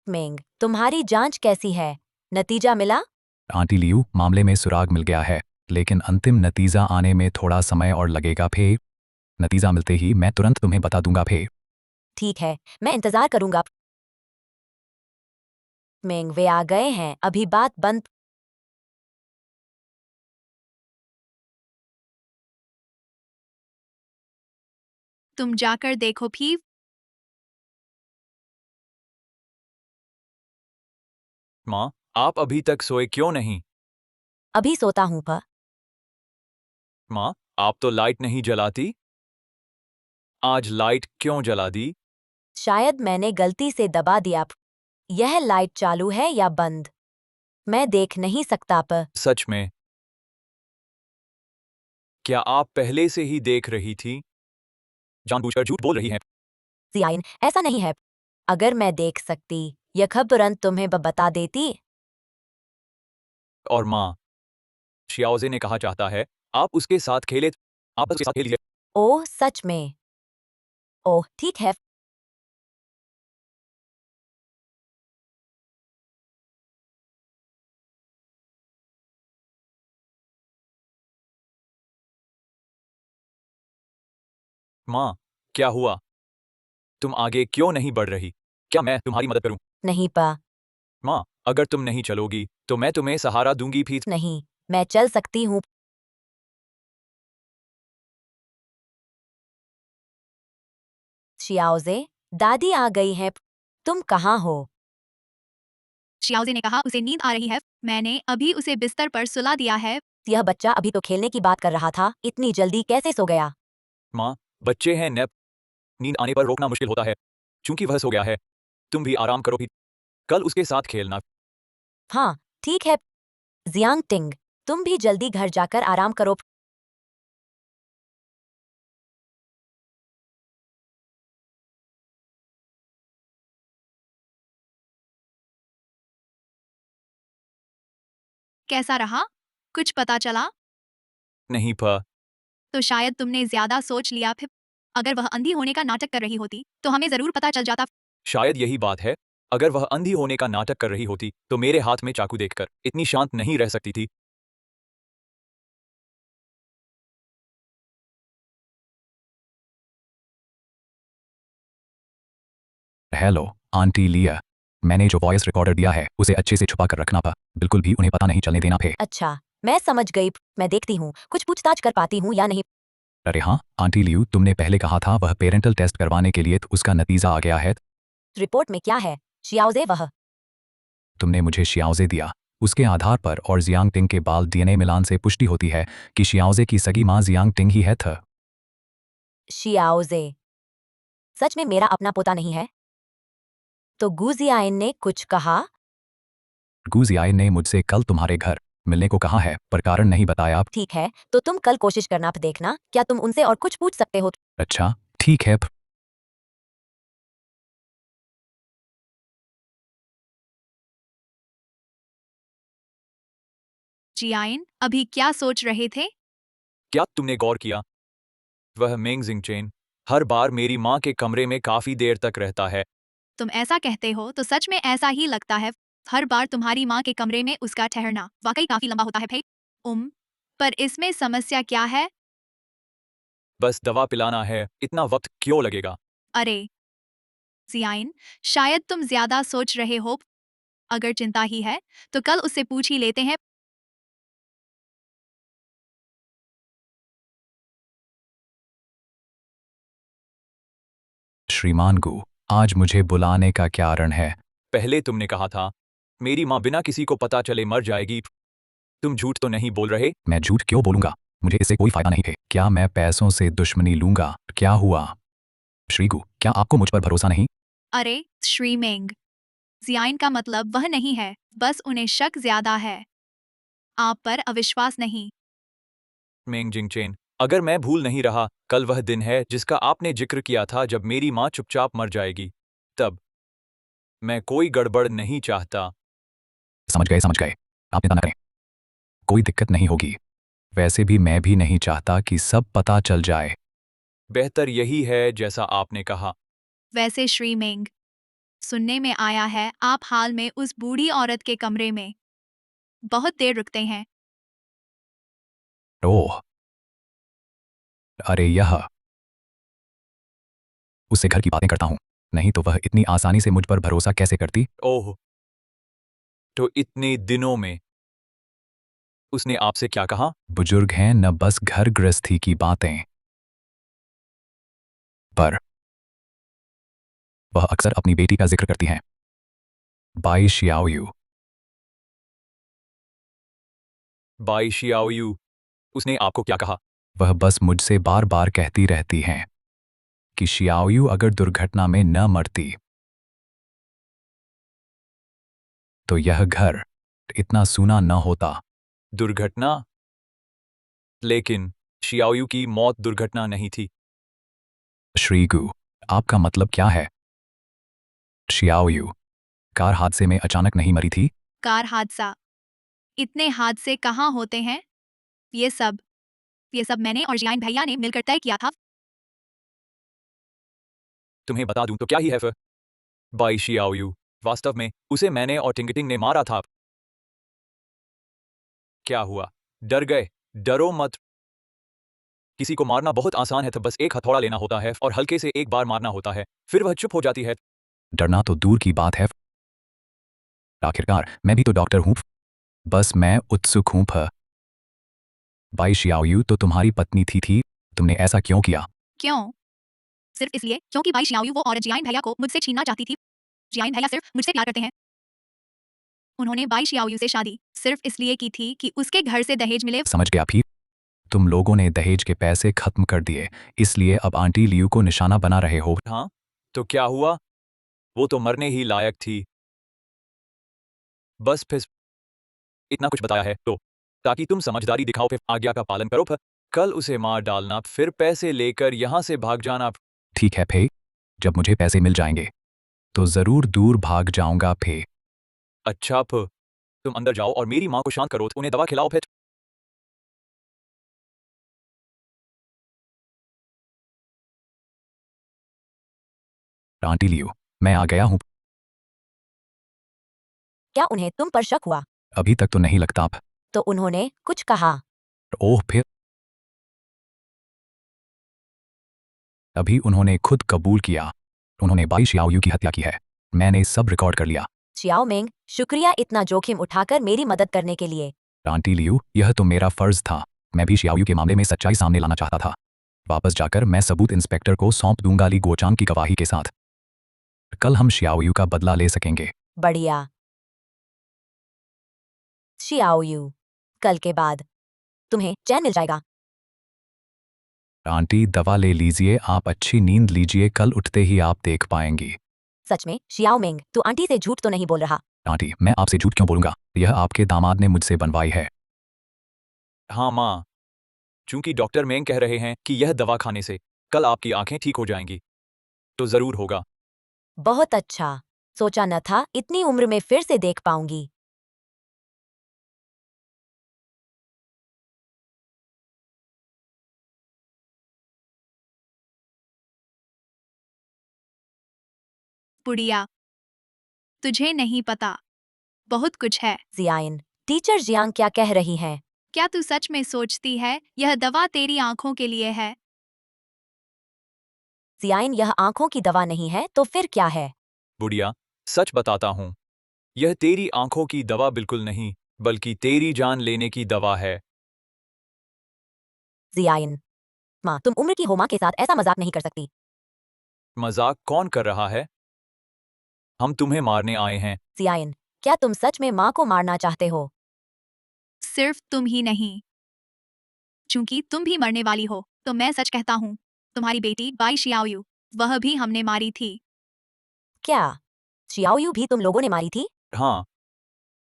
मिंग, तुम्हारी जांच कैसी है? नतीजा मिला? आंटी लियू, मामले में सुराग मिल गया है लेकिन अंतिम नतीजा आने में थोड़ा समय और लगेगा। फिर नतीजा मिलते ही मैं तुरंत तुम्हें बता दूंगा। फिर ठीक है, मैं इंतजार करूंगा। मिंग, वे आ गए हैं, अभी बात बंद। तुम जाकर देखो भी। माँ, आप अभी तक सोए क्यों नहीं? अभी सोता हूँ पा। माँ, आप तो लाइट नहीं जलाती। आज लाइट क्यों जला दी? शायद मैंने गलती से दबा दिया। यह लाइट चालू है या बंद? मैं देख नहीं सकता पर। सच में? क्या आप पहले से ही देख रही थी? जानबूझकर झूठ बोल रही हैं। जियाइन, ऐसा नहीं है। अगर मैं देख सकती, यह खबर तुरंत तुम्हें बता देती। और माँ, शियाओजे ने कहा चाहता है आप उसके साथ खेले। आप उसके साथ खेलिए। ओह, सच में? ओह, ठीक है। माँ, क्या हुआ? तुम आगे क्यों नहीं बढ़ रही? क्या मैं तुम्हारी मदद करूं? नहीं पा। माँ, अगर तुम नहीं चलोगी तो मैं तुम्हें सहारा दूंगी। भी नहीं, मैं चल सकती हूँ। शियाओजे, दादी आ गई है। तुम कहाँ हो? शियाओजे ने कहा उसे नींद आ रही है। मैंने अभी उसे बिस्तर पर सुला दिया है। यह बच्चा अभी तो खेलने की बात कर रहा था, इतनी जल्दी कैसे सो गया? माँ, बच्चे हैं नैप। नींद आने पर रोकना मुश्किल होता है। चूंकि वह सो गया है, तुम भी आराम करो। भी कल उसके साथ खेलना। हाँ, ठीक है। जियांग टिंग, तुम भी जल्दी घर जाकर आराम करो। कैसा रहा? कुछ पता चला? नहीं पा। तो शायद तुमने ज्यादा सोच लिया। फिर अगर वह अंधी होने का नाटक कर रही होती तो हमें जरूर पता चल जाता। शायद यही बात है। अगर वह अंधी होने का नाटक कर रही होती तो मेरे हाथ में चाकू देखकर इतनी शांत नहीं रह सकती थी। हेलो आंटी लिया, मैंने जो वॉइस रिकॉर्डर दिया है उसे अच्छे से छुपा कर रखना था। बिल्कुल भी उन्हें पता नहीं चलने देना। फिर अच्छा, मैं समझ गई। मैं देखती हूँ कुछ पूछताछ कर पाती हूँ या नहीं। अरे हाँ आंटी लियू, तुमने पहले कहा था वह पेरेंटल टेस्ट करवाने के लिए, तो उसका नतीजा आ गया है। रिपोर्ट में क्या है? शियाओजे, वह तुमने मुझे शियाओजे दिया उसके आधार पर और जियांग टिंग के बाल डीएनए मिलान से पुष्टि होती है कि शियाओजे की सगी मां जियांग टिंग ही है थ। शियाओजे सच में मेरा अपना पोता नहीं है? तो गु जियाइन ने कुछ कहा? गु जियाइन ने मुझसे कल तुम्हारे घर मिलने को कहा है पर कारण नहीं बताया। ठीक है, तो तुम कल कोशिश करना देखना, क्या तुम उनसे और कुछ पूछ सकते हो? अच्छा ठीक है। जियाइन अभी क्या सोच रहे थे? क्या तुमने गौर किया? वह मेंग जिंगचेन हर बार मेरी माँ के कमरे में काफी देर तक रहता है। तुम ऐसा कहते हो तो सच में ऐसा ही लगता है। हर बार तुम्हारी माँ के कमरे में उसका ठहरना वाकई काफी लंबा होता है भाई। पर इसमें समस्या क्या है? बस दवा पिलाना है, इतना वक्त क्यों लगेगा? अरे जियाइन, शायद तुम ज्यादा सोच रहे हो। अगर चिंता ही है तो कल उससे पूछ ही लेते हैं। श्रीमान गु, आज मुझे बुलाने का क्या कारण है? पहले तुमने कहा था मेरी माँ बिना किसी को पता चले मर जाएगी। तुम झूठ तो नहीं बोल रहे? मैं झूठ क्यों बोलूंगा? मुझे इससे कोई फायदा नहीं है। क्या मैं पैसों से दुश्मनी लूंगा? क्या हुआ? श्रीगु, क्या आपको मुझ पर भरोसा नहीं? अरे श्री मेंग, जियाइन का मतलब वह नहीं है, बस उन्हें शक ज्यादा है, आप पर अविश्वास नहीं। मेंग जिंगचेन, अगर मैं भूल नहीं रहा, कल वह दिन है जिसका आपने जिक्र किया था जब मेरी माँ चुपचाप मर जाएगी। तब मैं कोई गड़बड़ नहीं चाहता। समझ गए समझ गए, आप चिंता न करें, कोई दिक्कत नहीं होगी। वैसे भी मैं भी नहीं चाहता कि सब पता चल जाए। बेहतर यही है जैसा आपने कहा। वैसे श्री मेंग, सुनने में आया है आप हाल में उस बूढ़ी औरत के कमरे में बहुत देर रुकते हैं। ओह, अरे यह उससे घर की बातें करता हूँ, नहीं तो वह इतनी आसानी से मुझ पर भरोसा कैसे करती? ओह, तो इतने दिनों में उसने आपसे क्या कहा? बुजुर्ग हैं न, बस घर गृहस्थी की बातें। पर वह अक्सर अपनी बेटी का जिक्र करती हैं, बाई शियाओयू। बाई शियाओयू, उसने आपको क्या कहा? वह बस मुझसे बार बार कहती रहती हैं कि शियाओयू अगर दुर्घटना में न मरती तो यह घर इतना सूना न होता। दुर्घटना? लेकिन शियाओयू की मौत दुर्घटना नहीं थी। श्रीगु, आपका मतलब क्या है? शियाओयू कार हादसे में अचानक नहीं मरी थी? कार हादसा? इतने हादसे कहाँ होते हैं? ये सब मैंने और जियाइन भैया ने मिलकर तय किया था। तुम्हें बता दूं तो क्या ही है फिर? बाई शियाओयू, वास्तव में उसे मैंने और टिंगटिंग ने मारा था। क्या हुआ? डर गए? डरो मत। किसी को मारना बहुत आसान है, तो बस एक हथौड़ा लेना होता है और हल्के से एक बार मारना होता है, फिर वह चुप हो जाती है। डरना तो दूर की बात है, आखिरकार मैं भी तो डॉक्टर हूं। बस मैं उत्सुक हूं। बाई शियाओयू तो तुम्हारी पत्नी थी, तुमने ऐसा क्यों किया? क्यों? सिर्फ इसलिए क्योंकि बाई शियाओयू वो औरत जियाइन भैया को मुझसे छीनना चाहती थी। जियाइन भैया सिर्फ मुझसे प्यार करते हैं। उन्होंने बाई शियाओयू से शादी सिर्फ इसलिए की थी कि उसके घर से दहेज मिले। समझ गया भी, तुम लोगों ने दहेज के पैसे खत्म कर दिए, इसलिए अब आंटी लियू को निशाना बना रहे हो। हाँ, तो क्या हुआ? वो तो मरने ही लायक थी। बस फिर इतना कुछ बताया है तो ताकि तुम समझदारी दिखाओ, फिर आज्ञा का पालन करो। फिर कल उसे मार डालना, फिर पैसे लेकर यहाँ से भाग जाना। ठीक है फे, जब मुझे पैसे मिल जाएंगे तो जरूर दूर भाग जाऊंगा फे। अच्छा फिर तुम अंदर जाओ और मेरी माँ को शांत करो, उन्हें दवा खिलाओ। फिर आंटी लियू, मैं आ गया हूं। क्या उन्हें तुम पर शक हुआ? अभी तक तो नहीं लगता। तो उन्होंने कुछ कहा? ओह फिर अभी उन्होंने खुद कबूल किया, उन्होंने बाई शियाओयू की हत्या की है। मैंने सब रिकॉर्ड कर लिया। चियाओ मेंग, शुक्रिया इतना जोखिम उठाकर मेरी मदद करने के लिए। आंटी लियू, यह तो मेरा फर्ज था। मैं भी शियाओयू के मामले में सच्चाई सामने लाना चाहता था। वापस जाकर मैं सबूत इंस्पेक्टर को सौंप दूंगा ली गोचांग की गवाही के साथ। कल हम शियाओयू का बदला ले सकेंगे। बढ़िया। शियाओयू, कल के बाद तुम्हें चैन मिल जाएगा। आंटी दवा ले लीजिए, आप अच्छी नींद लीजिए, कल उठते ही आप देख पाएंगी। सच में शियाओ मिंग, तू आंटी से झूठ तो नहीं बोल रहा? आंटी मैं आपसे झूठ क्यों बोलूंगा, यह आपके दामाद ने मुझसे बनवाई है। हाँ माँ, चूंकि डॉक्टर मेंग कह रहे हैं कि यह दवा खाने से कल आपकी आंखें ठीक हो जाएंगी, तो जरूर होगा। बहुत अच्छा, सोचा न था इतनी उम्र में फिर से देख पाऊंगी। बुढ़िया, तुझे नहीं पता, बहुत कुछ है। जियाइन, टीचर जियांग क्या कह रही हैं? क्या तू सच में सोचती है यह दवा तेरी आंखों के लिए है? जियाइन, यह आंखों की दवा नहीं है तो फिर क्या है? बुढ़िया, सच बताता हूँ, यह तेरी आंखों की दवा बिल्कुल नहीं, बल्कि तेरी जान लेने की दवा है। जियाइन, माँ तुम उम्र की हो, माँ के साथ ऐसा मजाक नहीं कर सकती। मजाक कौन कर रहा है? हम तुम्हें मारने आए हैं। जियाइन, क्या तुम सच में माँ को मारना चाहते हो? सिर्फ तुम ही नहीं, चूंकि तुम भी मरने वाली हो, तो मैं सच कहता हूँ, तुम्हारी बेटी बाई शियाओयू, वह भी हमने मारी थी। क्या शियाओयू भी तुम लोगों ने मारी थी? हाँ,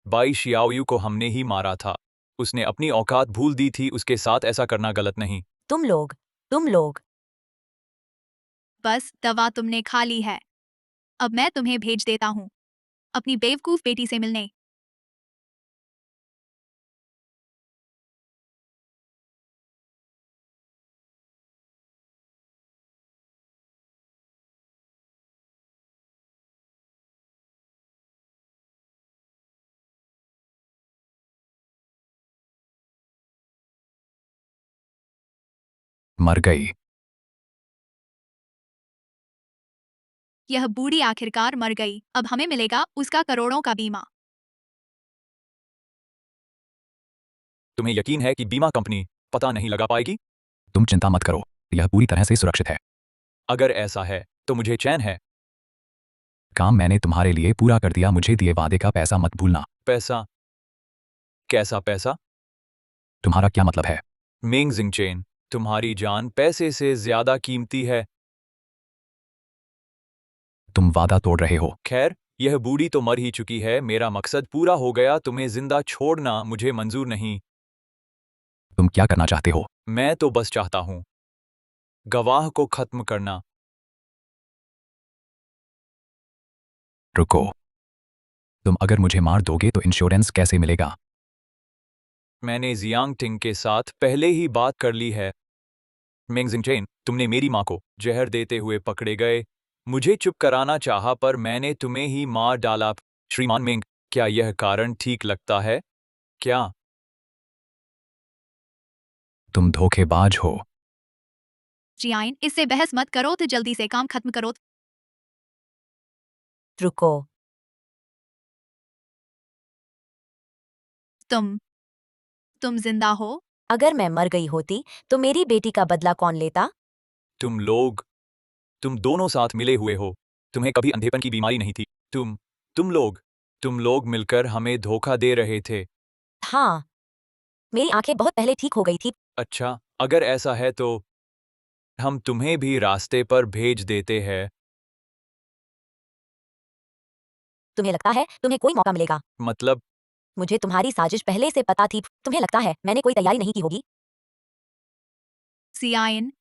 बाई शियाओयू को हमने ही मारा था। उसने अपनी औकात भूल दी थी, उसके साथ ऐसा करना गलत नहीं। तुम लोग। बस दवा तुमने खा ली है, अब मैं तुम्हें भेज देता हूँ अपनी बेवकूफ बेटी से मिलने। मर गई। यह बूढ़ी आखिरकार मर गई, अब हमें मिलेगा उसका करोड़ों का बीमा। तुम्हें यकीन है कि बीमा कंपनी पता नहीं लगा पाएगी? तुम चिंता मत करो, यह पूरी तरह से सुरक्षित है। अगर ऐसा है तो मुझे चैन है। काम मैंने तुम्हारे लिए पूरा कर दिया, मुझे दिए वादे का पैसा मत भूलना। पैसा? कैसा पैसा? तुम्हारा क्या मतलब है? मेंग जिंगचेन, तुम्हारी जान पैसे से ज्यादा कीमती है। तुम वादा तोड़ रहे हो। खैर, यह बूढ़ी तो मर ही चुकी है, मेरा मकसद पूरा हो गया, तुम्हें जिंदा छोड़ना मुझे मंजूर नहीं। तुम क्या करना चाहते हो? मैं तो बस चाहता हूं गवाह को खत्म करना। रुको, तुम अगर मुझे मार दोगे तो इंश्योरेंस कैसे मिलेगा? मैंने जियांग टिंग के साथ पहले ही बात कर ली है। मेंग जिंगचेन, तुमने मेरी माँ को जहर देते हुए पकड़े गए, मुझे चुप कराना चाहा पर मैंने तुम्हें ही मार डाला। श्रीमान मेंग, क्या यह कारण ठीक लगता है? क्या तुम धोखेबाज हो। जियाइन, इससे बहस मत करो, तो जल्दी से काम खत्म करो। रुको, तुम जिंदा हो? अगर मैं मर गई होती तो मेरी बेटी का बदला कौन लेता? तुम दोनों साथ मिले हुए हो। तुम्हें कभी अंधेपन की बीमारी नहीं थी। तुम लोग मिलकर हमें धोखा दे रहे थे। हाँ, मेरी आंखें बहुत पहले ठीक हो गई थी। अच्छा, अगर ऐसा है तो हम तुम्हें भी रास्ते पर भेज देते हैं। तुम्हें लगता है तुम्हें कोई मौका मिलेगा? मतलब? मुझे तुम्हारी साजिश पहले से पता थी। तुम्हें लगता है मैंने कोई तैयारी नहीं की होगी? जियाइन,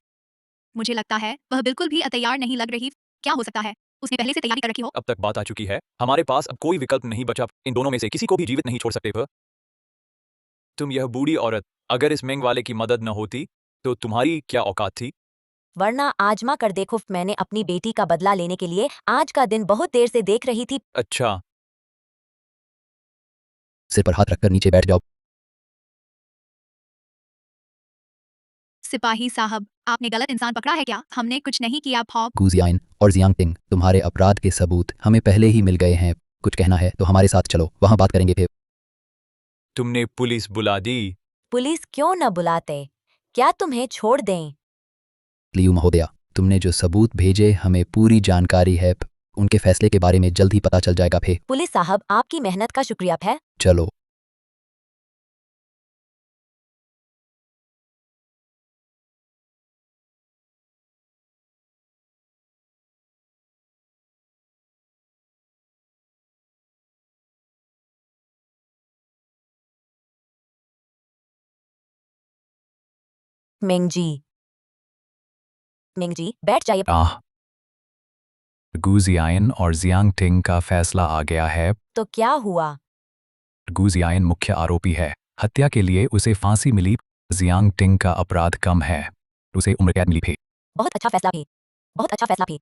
मुझे लगता है वह बिल्कुल भी तैयार नहीं लग रही। क्या हो सकता है उसने पहले से तैयारी कर रखी हो? अब तक बात आ चुकी है, हमारे पास अब कोई विकल्प नहीं बचा। इन दोनों में से किसी को भी जीवित नहीं छोड़ सकते थे। तुम यह बूढ़ी औरत, अगर इस मेंग वाले की मदद न होती तो तुम्हारी क्या औकात थी? वरना आजमा कर देखो, मैंने अपनी बेटी का बदला लेने के लिए आज का दिन बहुत देर से देख रही थी। अच्छा, सिर पर हाथ रखकर नीचे बैठ जाओ। सिपाही साहब, आपने गलत इंसान पकड़ा है क्या? हमने कुछ नहीं किया। फॉब, गुजियाइन और जियांग टिंग, तुम्हारे अपराध के सबूत हमें पहले ही मिल गए हैं। कुछ कहना है तो हमारे साथ चलो, वहां बात करेंगे फिर। तुमने पुलिस बुला दी। पुलिस क्यों न बुलाते? क्या तुम्हें छोड़ दें? लियू महोदया, तुमने जो सबूत भेजे हमें पूरी जानकारी है, उनके फैसले के बारे में जल्द ही पता चल जाएगा। फिर पुलिस साहब, आपकी मेहनत का शुक्रिया है। चलो। मिंगजी मिंगजी बैठ जाइए। गु जियान और जियांग टिंग का फैसला आ गया है। तो क्या हुआ? गु जियान मुख्य आरोपी है। हत्या के लिए उसे फांसी मिली। जियांग टिंग का अपराध कम है, उसे उम्र कैद मिली थी। बहुत अच्छा फैसला भी।